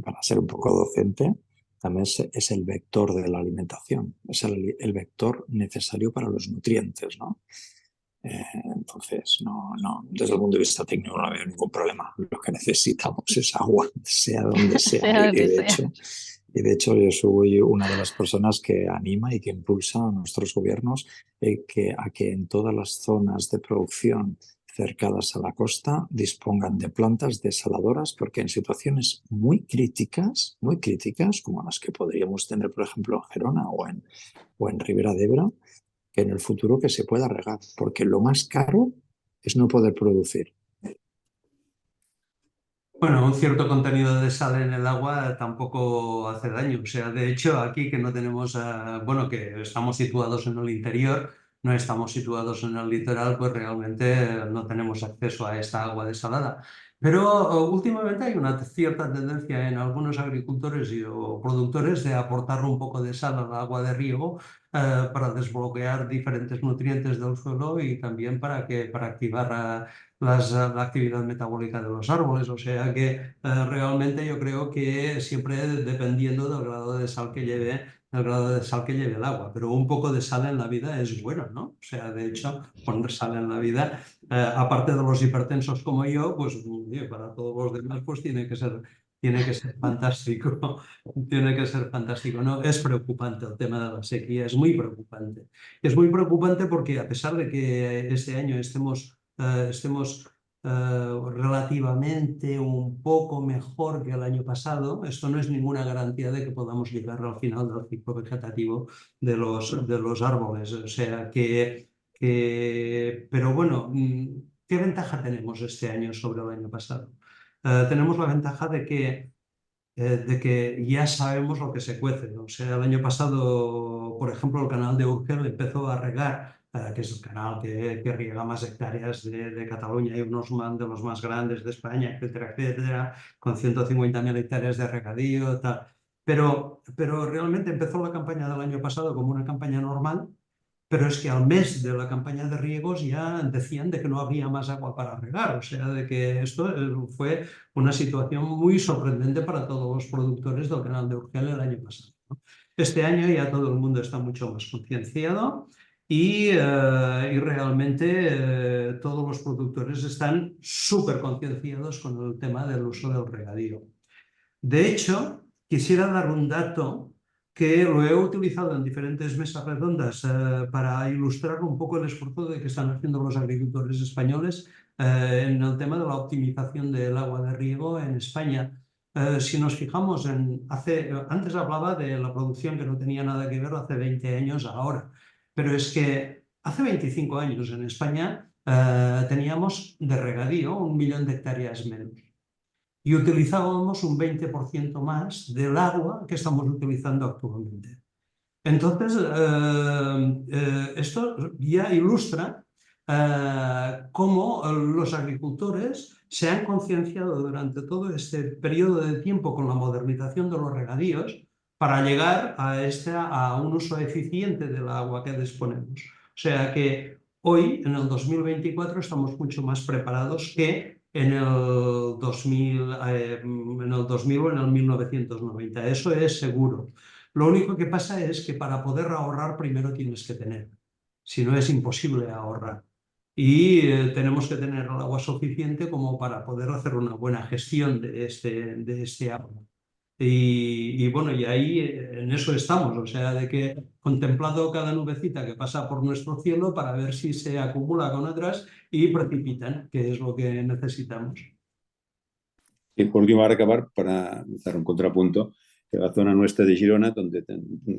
para ser un poco docente, también es el vector de la alimentación, es el vector necesario para los nutrientes, ¿no? Entonces, no, desde el punto de vista técnico no veo ningún problema. Lo que necesitamos es agua, sea donde sea. Sea donde sea. Y de hecho, yo soy una de las personas que anima y que impulsa a nuestros gobiernos a que en todas las zonas de producción cercanas a la costa dispongan de plantas desaladoras, porque en situaciones muy críticas, como las que podríamos tener, por ejemplo, en Gerona o en Ribera de Ebro, que en el futuro que se pueda regar, porque lo más caro es no poder producir. Bueno, un cierto contenido de sal en el agua tampoco hace daño. O sea, de hecho, aquí que no tenemos, bueno, que estamos situados en el interior, no estamos situados en el litoral, pues realmente no tenemos acceso a esta agua desalada. Pero últimamente hay una cierta tendencia en algunos agricultores o productores de aportar un poco de sal al agua de riego para desbloquear diferentes nutrientes del suelo y también para activar la actividad metabólica de los árboles. O sea que realmente yo creo que siempre dependiendo del grado de sal que lleve, el agua, pero un poco de sal en la vida es bueno, ¿no? O sea, de hecho, poner sal en la vida, aparte de los hipertensos como yo, pues para todos los demás, pues tiene que ser fantástico. Tiene que ser fantástico. No, es preocupante el tema de la sequía, es muy preocupante. Es muy preocupante porque a pesar de que este año estemos relativamente un poco mejor que el año pasado, esto no es ninguna garantía de que podamos llegar al final del ciclo vegetativo de los árboles. O sea pero bueno, ¿qué ventaja tenemos este año sobre el año pasado? Tenemos la ventaja de que ya sabemos lo que se cuece. O sea, el año pasado, por ejemplo, el canal de Urgel empezó a regar que es el canal que riega más hectáreas de Cataluña y unos de los más grandes de España, etcétera, etcétera, con 150.000 hectáreas de regadío, tal. Pero realmente empezó la campaña del año pasado como una campaña normal, pero es que al mes de la campaña de riegos ya decían de que no había más agua para regar, o sea, de que esto fue una situación muy sorprendente para todos los productores del canal de Urgel el año pasado, ¿no? Este año ya todo el mundo está mucho más concienciado y realmente todos los productores están súper concienciados con el tema del uso del regadío. De hecho, quisiera dar un dato que lo he utilizado en diferentes mesas redondas para ilustrar un poco el esfuerzo que están haciendo los agricultores españoles en el tema de la optimización del agua de riego en España. Si nos fijamos antes hablaba de la producción que no tenía nada que ver hace 20 años ahora, pero es que hace 25 años en España teníamos de regadío 1 millón de hectáreas menos y utilizábamos un 20% más del agua que estamos utilizando actualmente. Entonces, esto ya ilustra cómo los agricultores se han concienciado durante todo este periodo de tiempo con la modernización de los regadíos para llegar a un uso eficiente del agua que disponemos. O sea que hoy, en el 2024, estamos mucho más preparados que en el 2000 o en el 1990. Eso es seguro. Lo único que pasa es que para poder ahorrar primero tienes que tener, si no es imposible ahorrar. Y tenemos que tener el agua suficiente como para poder hacer una buena gestión de este agua. Y bueno, y ahí en eso estamos, o sea, de que contemplado cada nubecita que pasa por nuestro cielo para ver si se acumula con otras y precipitan, que es lo que necesitamos. Y por último, para acabar, para hacer un contrapunto, en la zona nuestra de Girona,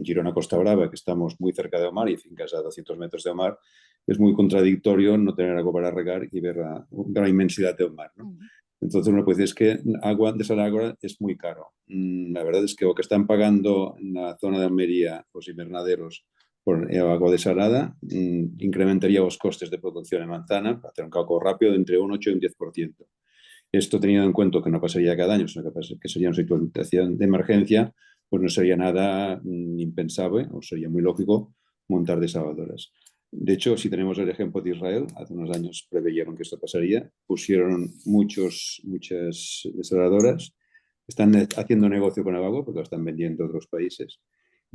Girona Costa Brava, que estamos muy cerca de mar y fincas a 200 metros de mar, es muy contradictorio no tener agua para regar y ver la inmensidad del mar, ¿no? Entonces uno puede decir, es que agua desalada es muy caro. La verdad es que lo que están pagando en la zona de Almería los invernaderos por agua desalada incrementaría los costes de producción en manzana, para hacer un cálculo rápido, de entre un 8 y un 10%. Esto teniendo en cuenta que no pasaría cada año, sino que sería una situación de emergencia, pues no sería nada impensable, o sería muy lógico montar desaladoras. De hecho, si tenemos el ejemplo de Israel, hace unos años preveyeron que esto pasaría, pusieron muchas desaladoras, están haciendo negocio con el agua porque lo están vendiendo a otros países.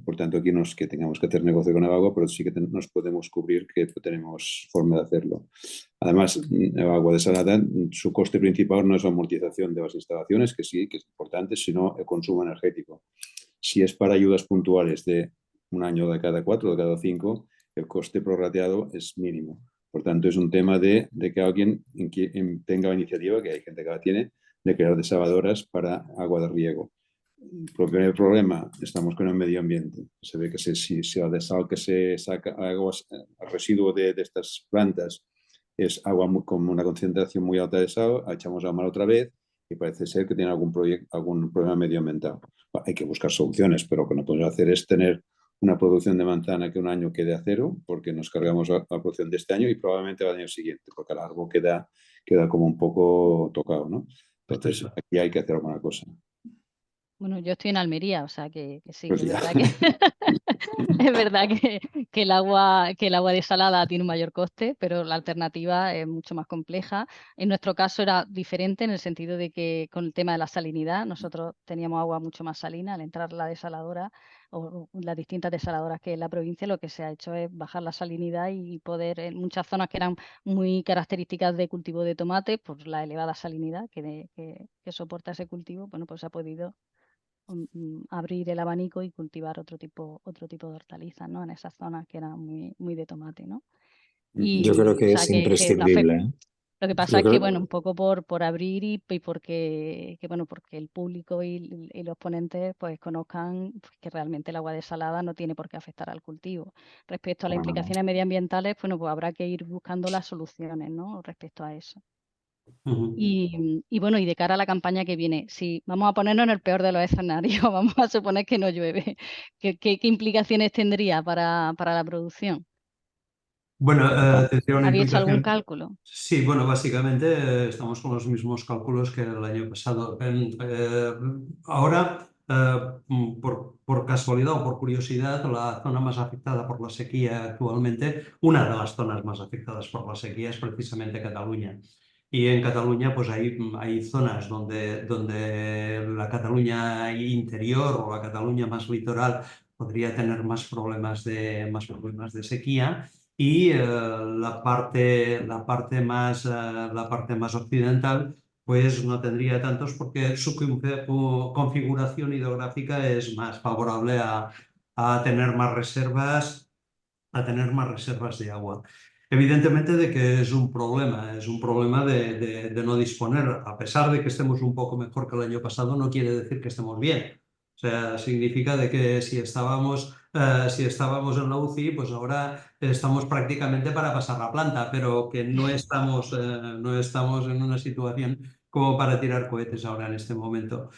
Por tanto, aquí no es que tengamos que hacer negocio con el agua, pero sí que nos podemos cubrir, que tenemos forma de hacerlo. Además, el agua desalada, su coste principal no es la amortización de las instalaciones, que sí, que es importante, sino el consumo energético. Si es para ayudas puntuales de un año de cada 4 o de cada 5, el coste prorrateado es mínimo. Por tanto, es un tema de que alguien tenga la iniciativa, que hay gente que la tiene, de crear desaladoras para agua de riego. El problema, estamos con el medio ambiente. Se ve que si el desal que se saca, el residuo de estas plantas es agua con una concentración muy alta de sal, echamos a mar otra vez y parece ser que tiene algún problema medioambiental. Bueno, hay que buscar soluciones, pero lo que no podemos hacer es tener una producción de manzana que un año quede a cero, porque nos cargamos la producción de este año y probablemente el año siguiente, porque el árbol queda como un poco tocado, ¿no? Entonces, aquí hay que hacer alguna cosa. Bueno, yo estoy en Almería, o sea que sí, Pues es ya. verdad que es verdad que el agua desalada tiene un mayor coste, pero la alternativa es mucho más compleja. En nuestro caso era diferente en el sentido de que con el tema de la salinidad, nosotros teníamos agua mucho más salina al entrar la desaladora o las distintas desaladoras que hay en la provincia, lo que se ha hecho es bajar la salinidad y poder, en muchas zonas que eran muy características de cultivo de tomate, por la elevada salinidad que soporta ese cultivo, bueno, pues se ha podido abrir el abanico y cultivar otro tipo de hortalizas, ¿no? En esas zonas que eran muy de tomate, ¿no? Yo creo que o sea, es imprescindible, ¿eh? Lo que pasa Yo es que, creo, bueno, un poco por abrir y porque el público y los ponentes pues conozcan pues, que realmente el agua desalada no tiene por qué afectar al cultivo. Respecto a las bueno, implicaciones medioambientales, bueno, pues habrá que ir buscando las soluciones, ¿no? Respecto a eso. Y bueno, y de cara a la campaña que viene, si vamos a ponernos en el peor de los escenarios, vamos a suponer que no llueve, ¿qué implicaciones tendría para la producción? Bueno, te diré una ¿Había hecho algún implicación. cálculo? Sí, bueno, básicamente estamos con los mismos cálculos que el año pasado. Ahora, por casualidad o por curiosidad, la zona más afectada por la sequía actualmente, una de las zonas más afectadas por la sequía es precisamente Cataluña. Y en Cataluña, pues hay zonas donde la Cataluña interior o la Cataluña más litoral podría tener más problemas de sequía y la parte más occidental pues no tendría tantos porque su configuración hidrográfica es más favorable a tener más reservas, a tener más reservas de agua. Evidentemente de que es un problema de no disponer, a pesar de que estemos un poco mejor que el año pasado, no quiere decir que estemos bien. O sea, significa de que si estábamos en la UCI, pues ahora estamos prácticamente para pasar la planta, pero que no estamos en una situación como para tirar cohetes ahora en este momento.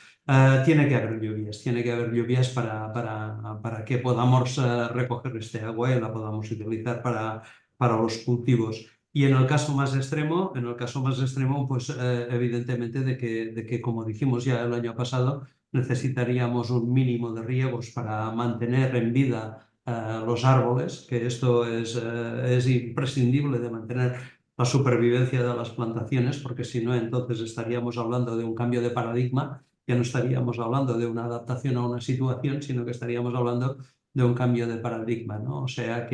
Tiene que haber lluvias para que podamos recoger este agua y la podamos utilizar para los cultivos. Y en el caso más extremo, pues evidentemente de que, como dijimos ya el año pasado, necesitaríamos un mínimo de riegos para mantener en vida los árboles, que esto es imprescindible de mantener la supervivencia de las plantaciones, porque si no, entonces estaríamos hablando de un cambio de paradigma, ya no estaríamos hablando de una adaptación a una situación, sino que estaríamos hablando de un cambio de paradigma, ¿no? O sea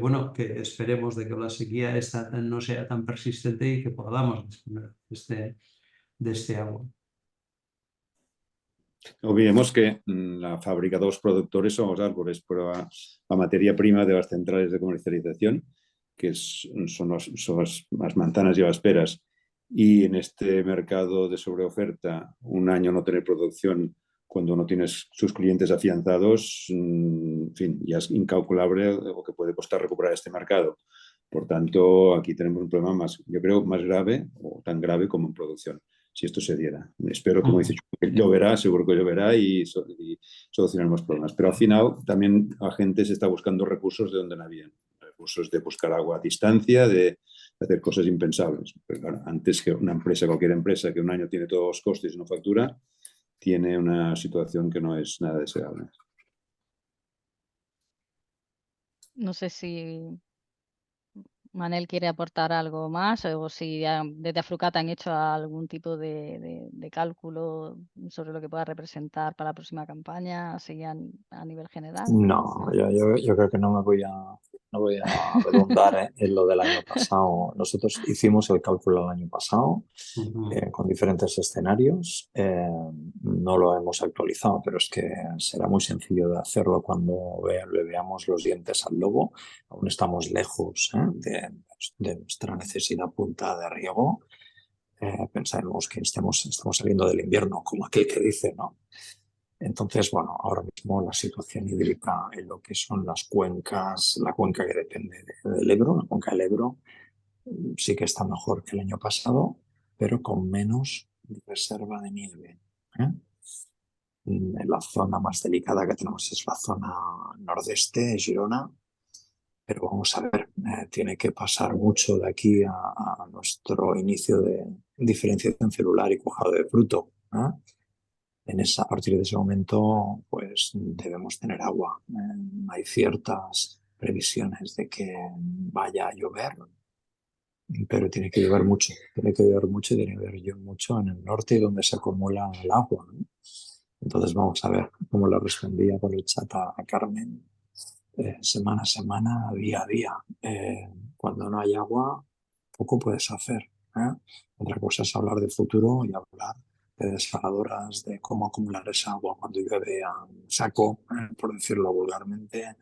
bueno, que esperemos de que la sequía esta no sea tan persistente y que podamos disponer de este agua. No olvidemos que la fábrica de los productores son los árboles, pero la materia prima de las centrales de comercialización, son las manzanas y las peras, y en este mercado de sobreoferta, un año no tener producción cuando no tienes sus clientes afianzados, en fin, ya es incalculable lo que puede costar recuperar este mercado. Por tanto, aquí tenemos un problema más, yo creo, más grave o tan grave como en producción, si esto se diera. Espero, como dice, que lloverá, seguro que lloverá y solucionaremos problemas. Pero al final también la gente se está buscando recursos de donde no habían. Recursos de buscar agua a distancia, de hacer cosas impensables. Pero claro, antes que una empresa, cualquier empresa que un año tiene todos los costes y no factura, tiene una situación que no es nada deseable. No sé si Manel quiere aportar algo más o si desde Afrucat han hecho algún tipo de cálculo sobre lo que pueda representar para la próxima campaña, así a nivel general. No, yo creo que no voy a redundar en lo del año pasado. Nosotros hicimos el cálculo el año pasado con diferentes escenarios. No lo hemos actualizado, pero es que será muy sencillo de hacerlo cuando le veamos los dientes al lobo. Aún estamos lejos de nuestra necesidad punta de riego. Pensamos que estamos saliendo del invierno, como aquel que dice, ¿no? Entonces, bueno, ahora mismo la situación hídrica en lo que son las cuencas, la cuenca que depende del Ebro, la cuenca del Ebro, sí que está mejor que el año pasado, pero con menos reserva de nieve. La zona más delicada que tenemos es la zona nordeste, Girona, pero vamos a ver, tiene que pasar mucho de aquí a nuestro inicio de diferenciación celular y cuajado de fruto. A partir de ese momento, pues debemos tener agua. Hay ciertas previsiones de que vaya a llover, pero tiene que llover mucho. Tiene que llover mucho y tiene que llover mucho en el norte, donde se acumula el agua, ¿no? Entonces vamos a ver cómo le respondía por el chat a Carmen, semana a semana, día a día. Cuando no hay agua, poco puedes hacer. Otra cosa es hablar de futuro y hablar de desaladoras, de cómo acumular esa agua cuando llueve a saco, por decirlo vulgarmente,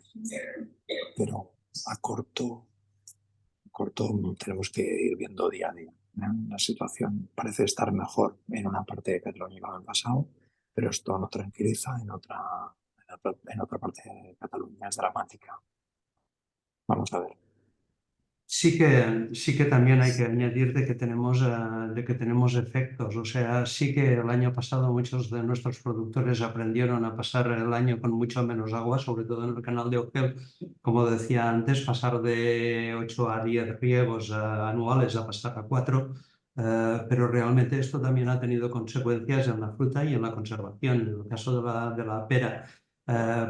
pero a corto tenemos que ir viendo día a día. La situación parece estar mejor en una parte de Cataluña que en el pasado, pero esto no tranquiliza, en otra parte de Cataluña es dramática. Vamos a ver. Sí que también hay que añadir de que tenemos efectos. O sea, sí que el año pasado muchos de nuestros productores aprendieron a pasar el año con mucho menos agua, sobre todo en el canal de Urgel. Como decía antes, pasar de 8 a 10 riegos anuales a pasar a 4. Pero realmente esto también ha tenido consecuencias en la fruta y en la conservación. En el caso de la pera,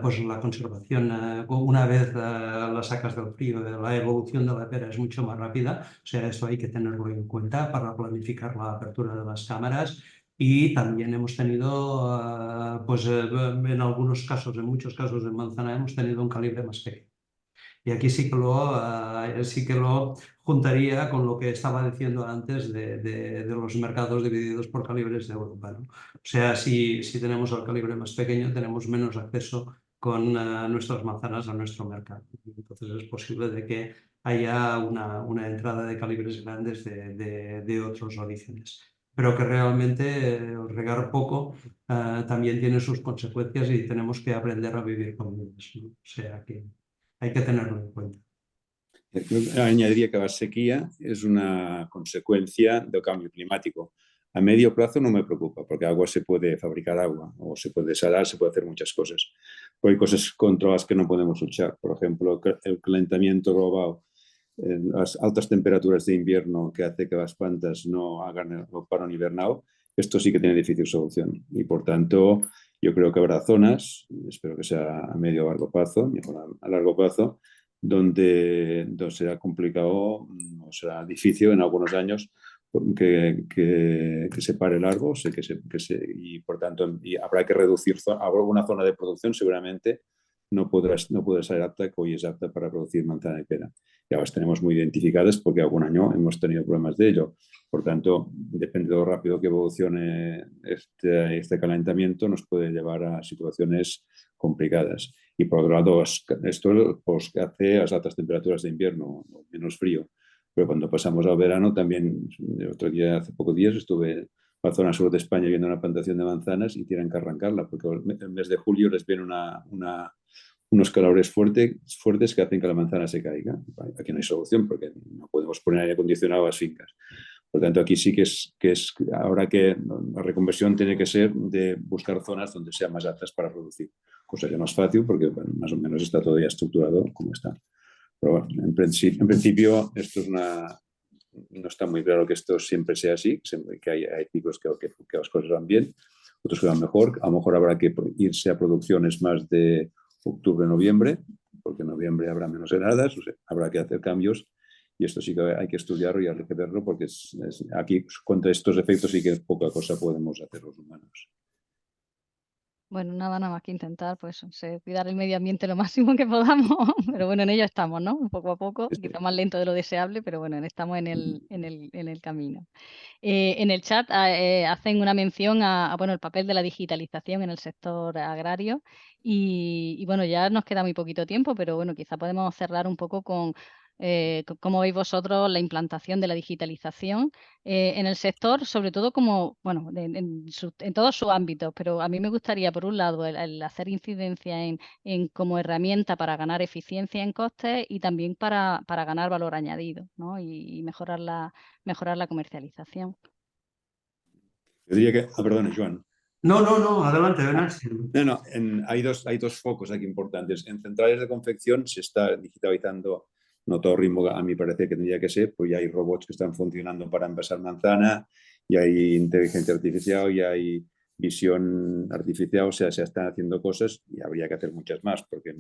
pues la conservación, una vez la sacas del frío, la evolución de la pera es mucho más rápida. O sea, eso hay que tenerlo en cuenta para planificar la apertura de las cámaras. Y también hemos tenido, en algunos casos, en muchos casos en manzana, hemos tenido un calibre más pequeño. Y aquí sí que lo juntaría con lo que estaba diciendo antes de los mercados divididos por calibres de Europa, ¿no? O sea, si tenemos el calibre más pequeño, tenemos menos acceso con nuestras manzanas a nuestro mercado. Entonces es posible de que haya una entrada de calibres grandes de otros orígenes. Pero que realmente regar poco también tiene sus consecuencias y tenemos que aprender a vivir con ellas, ¿no? O sea que hay que tenerlo en cuenta. Yo añadiría que la sequía es una consecuencia del cambio climático. A medio plazo no me preocupa, porque agua se puede fabricar agua, o se puede salar, se puede hacer muchas cosas. Pero hay cosas contra las que no podemos luchar. Por ejemplo, el calentamiento global, las altas temperaturas de invierno que hace que las plantas no hagan el paro invernal, esto sí que tiene difícil solución. Y por tanto, yo creo que habrá zonas, espero que sea a medio o largo plazo, a largo plazo, donde será complicado o será difícil en algunos años que se pare el árbol y por tanto habrá que reducir. Habrá una zona de producción seguramente no podrá ser apta, que hoy es apta para producir manzana y pera. Ya las tenemos muy identificadas porque algún año hemos tenido problemas de ello. Por tanto, depende de lo rápido que evolucione este calentamiento, nos puede llevar a situaciones complicadas. Y por otro lado, esto pues, hace a las altas temperaturas de invierno, menos frío. Pero cuando pasamos al verano, también, hace pocos días, estuve en la zona sur de España viendo una plantación de manzanas y tienen que arrancarla, porque el mes de julio les viene unos calores fuertes que hacen que la manzana se caiga. Aquí no hay solución, porque no podemos poner aire acondicionado a las fincas. Por lo tanto, aquí sí que es ahora que la reconversión tiene que ser de buscar zonas donde sean más aptas para producir, cosa que no es fácil porque bueno, más o menos está todo ya estructurado como está. Pero bueno, en principio esto es no está muy claro que esto siempre sea así, que hay ciclos que las cosas van bien, otros que van mejor. A lo mejor habrá que irse a producciones más de octubre, noviembre, porque en noviembre habrá menos heladas, o sea, habrá que hacer cambios. Y esto sí que hay que estudiarlo y hay que verlo porque aquí contra estos efectos sí que poca cosa podemos hacer los humanos. Bueno, nada más que intentar, pues, cuidar el medio ambiente lo máximo que podamos, pero bueno, en ello estamos, ¿no? Poco a poco, quizá más lento de lo deseable, pero bueno, estamos en el camino. En el chat hacen una mención bueno, el papel de la digitalización en el sector agrario y bueno, ya nos queda muy poquito tiempo, pero bueno, quizá podemos cerrar un poco con cómo veis vosotros la implantación de la digitalización en el sector, sobre todo como, bueno, en todos sus ámbitos, pero a mí me gustaría, por un lado, el hacer incidencia en como herramienta para ganar eficiencia en costes y también para ganar valor añadido, ¿no? Y mejorar la comercialización. Yo diría que, perdona, Joan. No, adelante, Venancio. No, hay dos focos aquí importantes. En centrales de confección se está digitalizando, no todo ritmo, a mi parecer que tendría que ser, pues ya hay robots que están funcionando para envasar manzana, y hay inteligencia artificial, y hay visión artificial, o sea, se están haciendo cosas y habría que hacer muchas más, porque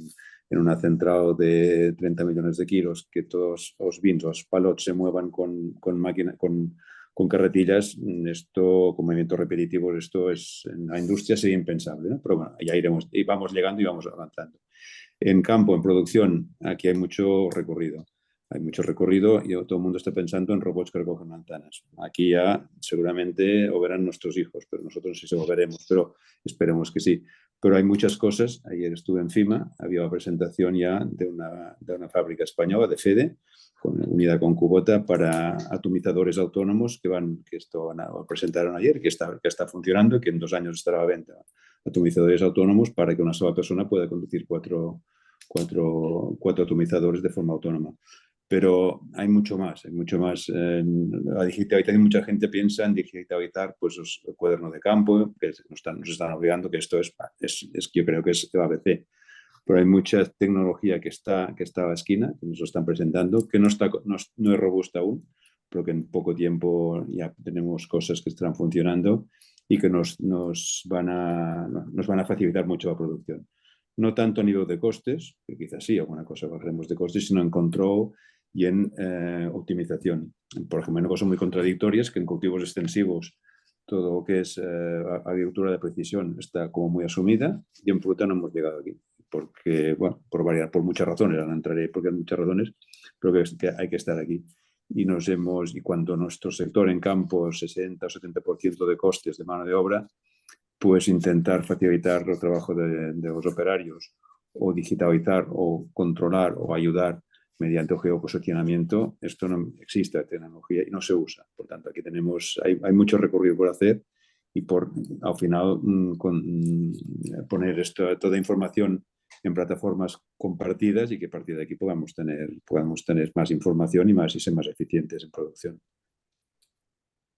en una central de 30 millones de kilos, que todos los bins, los palots se muevan con carretillas, esto con movimientos repetitivos, esto en la industria sería impensable, ¿no? Pero bueno, ya iremos, y vamos llegando y vamos avanzando. En campo, en producción, aquí hay mucho recorrido. Hay mucho recorrido y todo el mundo está pensando en robots que recogen manzanas. Aquí ya seguramente o verán nuestros hijos, pero nosotros sí se lo veremos, pero esperemos que sí. Pero hay muchas cosas. Ayer estuve en FIMA, había una presentación ya de una fábrica española, de Fede, unida con Kubota, para atomizadores autónomos que esto presentaron ayer, que está funcionando y que en 2 años estará a la venta. Atomizadores autónomos para que una sola persona pueda conducir cuatro atomizadores de forma autónoma. Pero hay mucho más, hay mucho más. La digitalización, mucha gente piensa en digitalizar pues, los cuadernos de campo, que nos están olvidando que esto es yo creo que es ABC. Pero hay mucha tecnología que está a la esquina, que nos lo están presentando, que no es robusta aún, pero que en poco tiempo ya tenemos cosas que están funcionando y que nos van a facilitar mucho la producción. No tanto a nivel de costes, que quizás sí, alguna cosa bajaremos de costes, sino en control y en optimización. Por ejemplo, una cosa muy contradictoria es que en cultivos extensivos todo lo que es agricultura de precisión está como muy asumida y en fruta no hemos llegado aquí. Porque, bueno, por muchas razones, ahora no entraré porque hay muchas razones, pero que hay que estar aquí. Y cuando nuestro sector en campo, 60 o 70% de costes de mano de obra, pues intentar facilitar el trabajo de los operarios o digitalizar o controlar o ayudar mediante el geoposicionamiento, esto no existe la tecnología y no se usa. Por tanto, aquí hay mucho recorrido por hacer y al final poner toda información en plataformas compartidas y que a partir de aquí podamos tener más información y ser más eficientes en producción.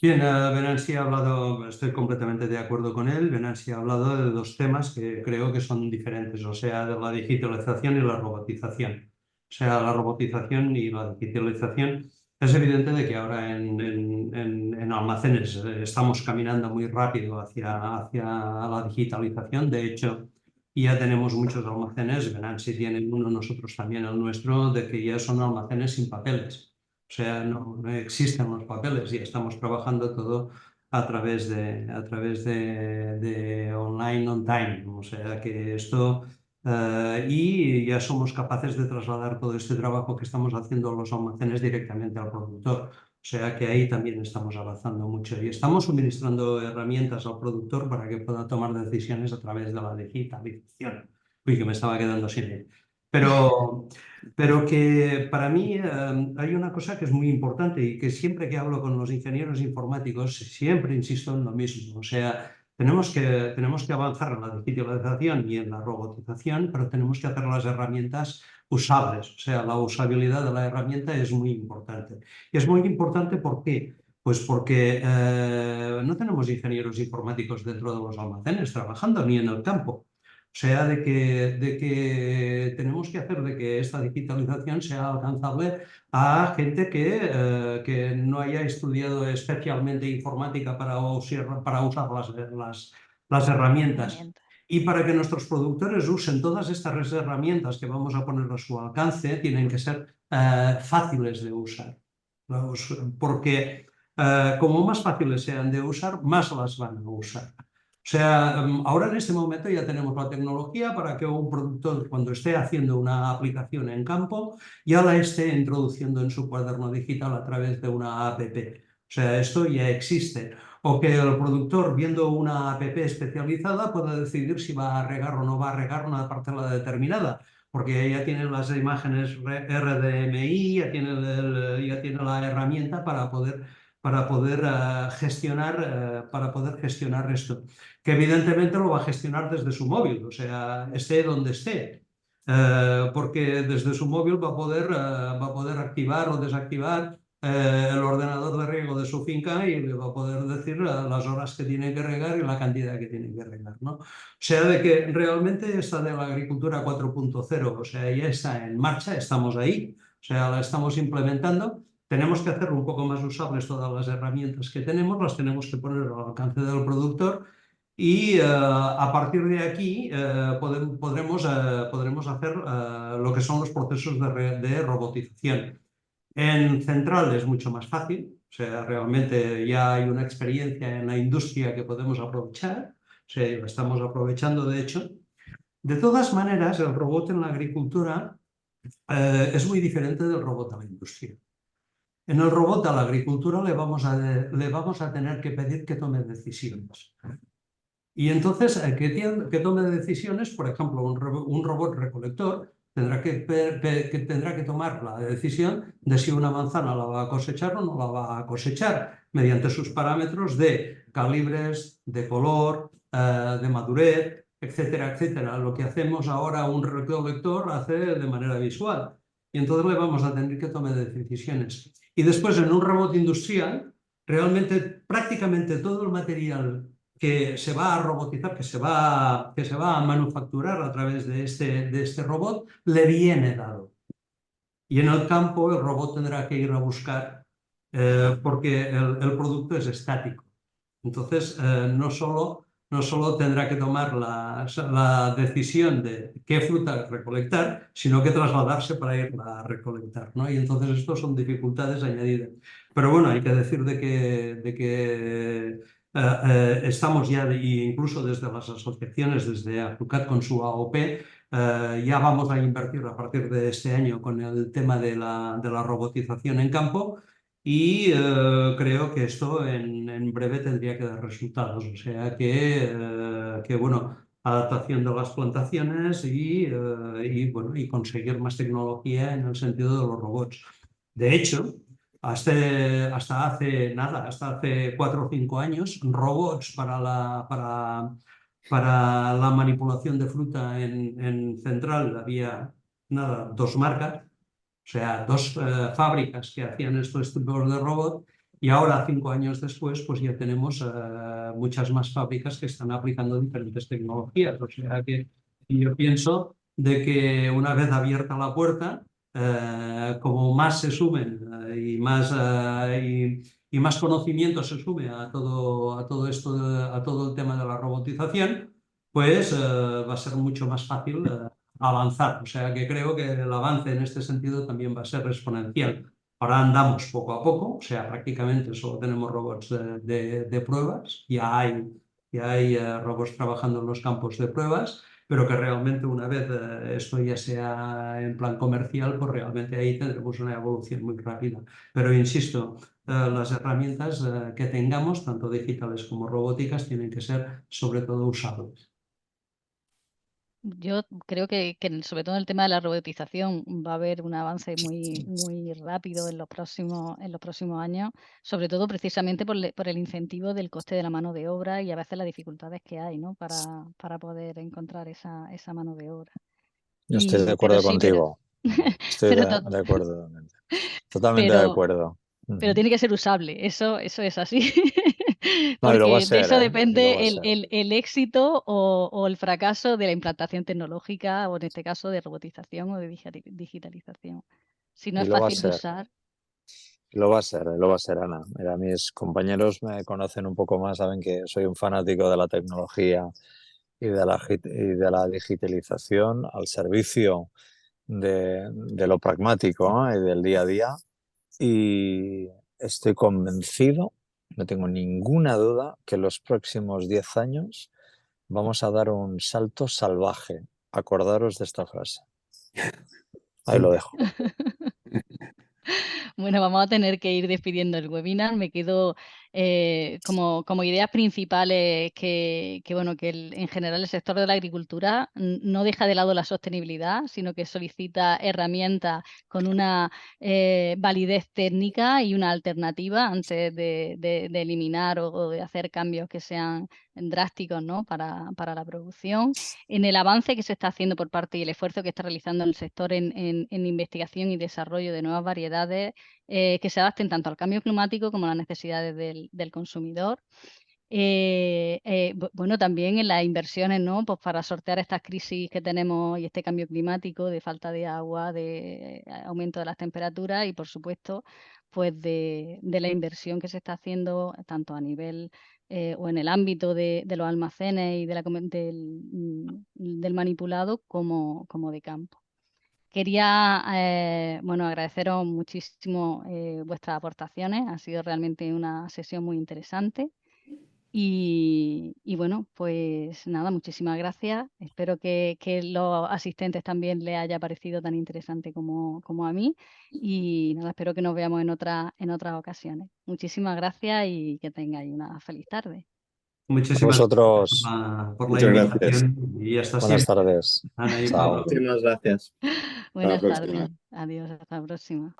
Bien, Venansi ha hablado, estoy completamente de acuerdo con él. Venansi ha hablado de dos temas que creo que son diferentes, o sea, de la digitalización y la robotización. O sea, la robotización y la digitalización. Es evidente de que ahora en almacenes estamos caminando muy rápido hacia la digitalización. De hecho, ya tenemos muchos almacenes, Venansi tiene uno, nosotros también el nuestro, de que ya son almacenes sin papeles. O sea, no existen los papeles y estamos trabajando todo a través de online on time. O sea, que esto... y ya somos capaces de trasladar todo este trabajo que estamos haciendo a los almacenes directamente al productor. O sea que ahí también estamos avanzando mucho y estamos suministrando herramientas al productor para que pueda tomar decisiones a través de la digitalización. Uy, que me estaba quedando sin él. Pero que para mí hay una cosa que es muy importante y que siempre que hablo con los ingenieros informáticos siempre insisto en lo mismo. O sea, tenemos que avanzar en la digitalización y en la robotización, pero tenemos que hacer las herramientas usables. O sea, la usabilidad de la herramienta es muy importante. Y es muy importante ¿por qué? Pues porque no tenemos ingenieros informáticos dentro de los almacenes trabajando ni en el campo. O sea, de que tenemos que hacer de que esta digitalización sea alcanzable a gente que no haya estudiado especialmente informática para usar las herramientas. Y para que nuestros productores usen todas estas herramientas que vamos a poner a su alcance, tienen que ser fáciles de usar. Porque como más fáciles sean de usar, más las van a usar. O sea, ahora en este momento ya tenemos la tecnología para que un productor, cuando esté haciendo una aplicación en campo, ya la esté introduciendo en su cuaderno digital a través de una app. O sea, esto ya existe. O que el productor, viendo una app especializada, pueda decidir si va a regar o no va a regar una parcela determinada. Porque ya tiene las imágenes RDMI, ya tiene la herramienta para poder gestionar esto, que evidentemente lo va a gestionar desde su móvil, o sea, esté donde esté, porque desde su móvil va a poder activar o desactivar el ordenador de riego de su finca y le va a poder decir las horas que tiene que regar y la cantidad que tiene que regar, ¿no? O sea, de que realmente esta de la agricultura 4.0, o sea, ya está en marcha, estamos ahí, o sea, la estamos implementando. Tenemos que hacer un poco más usables todas las herramientas que tenemos, las tenemos que poner al alcance del productor y a partir de aquí podremos hacer lo que son los procesos de robotización. En central es mucho más fácil, o sea, realmente ya hay una experiencia en la industria que podemos aprovechar, o sea, la estamos aprovechando de hecho. De todas maneras, el robot en la agricultura es muy diferente del robot a la industria. En el robot a la agricultura le vamos a tener que pedir que tome decisiones. Y entonces, que tome decisiones, por ejemplo, un robot recolector tendrá que tomar la decisión de si una manzana la va a cosechar o no la va a cosechar, mediante sus parámetros de calibres, de color, de madurez, etcétera, etcétera. Lo que hacemos ahora un recolector hace de manera visual. y entonces le vamos a tener que tomar decisiones. Y después en un robot industrial, realmente prácticamente todo el material que se va a robotizar, que se va a manufacturar a través de este robot, le viene dado. Y en el campo el robot tendrá que ir a buscar porque el producto es estático. Entonces, no solo tendrá que tomar la decisión de qué fruta recolectar, sino que trasladarse para irla a recolectar, ¿no? Y entonces esto son dificultades añadidas. Pero bueno, hay que decir de que estamos ya, incluso desde las asociaciones, desde AFUCAT con su AOP, ya vamos a invertir a partir de este año con el tema de la robotización en campo. Y creo que esto en breve tendría que dar resultados. O sea que bueno, adaptación de las plantaciones bueno, y conseguir más tecnología en el sentido de los robots. De hecho, hasta hace 4 o 5 años, robots para la manipulación de fruta en Central había 2 marcas. O sea, 2 fábricas que hacían estos tipos de robot, y ahora, 5 años después, pues ya tenemos muchas más fábricas que están aplicando diferentes tecnologías. O sea que yo pienso de que una vez abierta la puerta, como más se sumen y más conocimiento se sume a todo esto, a todo el tema de la robotización, pues va a ser mucho más fácil avanzar. O sea que creo que el avance en este sentido también va a ser exponencial. Ahora andamos poco a poco, o sea, prácticamente solo tenemos robots de pruebas, ya hay robots trabajando en los campos de pruebas, pero que realmente una vez esto ya sea en plan comercial, pues realmente ahí tendremos una evolución muy rápida. Pero insisto, las herramientas que tengamos, tanto digitales como robóticas, tienen que ser sobre todo usables. Yo creo que sobre todo en el tema de la robotización va a haber un avance muy rápido en los próximos años, sobre todo precisamente por el incentivo del coste de la mano de obra y a veces las dificultades que hay, ¿no? para poder encontrar esa mano de obra. Yo estoy de Pero acuerdo sí, contigo. Estoy pero, de acuerdo. Totalmente de pero, acuerdo. pero tiene que ser usable, eso es así. No, y lo va a Porque de ser, eso ¿eh? Y lo va a depende ser. el éxito o el fracaso de la implantación tecnológica, o en este caso de robotización o de digitalización. Si no Y es lo va a fácil de ser. usar. Lo va a ser, Ana. Mira, mis compañeros me conocen un poco más, saben que soy un fanático de la tecnología y de la digitalización al servicio de lo pragmático, ¿no? Y del día a día. Y estoy convencido, no tengo ninguna duda, que en los próximos 10 años vamos a dar un salto salvaje. Acordaros de esta frase. Ahí lo dejo. Bueno, vamos a tener que ir despidiendo el webinar. Me quedo como ideas principales bueno, que en general el sector de la agricultura no deja de lado la sostenibilidad, sino que solicita herramientas con una validez técnica y una alternativa antes de eliminar o de hacer cambios que sean drásticos, ¿no? para la producción. En el avance que se está haciendo por parte y el esfuerzo que está realizando el sector en investigación y desarrollo de nuevas variedades que se adapten tanto al cambio climático como a las necesidades del consumidor. Bueno, también en las inversiones, ¿no? Pues para sortear estas crisis que tenemos y este cambio climático de falta de agua, de aumento de las temperaturas y, por supuesto, pues de la inversión que se está haciendo tanto a nivel o en el ámbito de los almacenes y del manipulado como de campo. Quería bueno, agradeceros muchísimo vuestras aportaciones. Ha sido realmente una sesión muy interesante. Y bueno, pues nada, muchísimas gracias. Espero que los asistentes también les haya parecido tan interesante como a mí. Y nada, espero que nos veamos en otras ocasiones. Muchísimas gracias y que tengáis una feliz tarde. Muchísimas Vosotros, gracias por la Muchas gracias. invitación y hasta buenas siempre, tardes. Ana y Chao. Pablo. Muchísimas gracias. Buenas próxima. tardes. Adiós, hasta la próxima.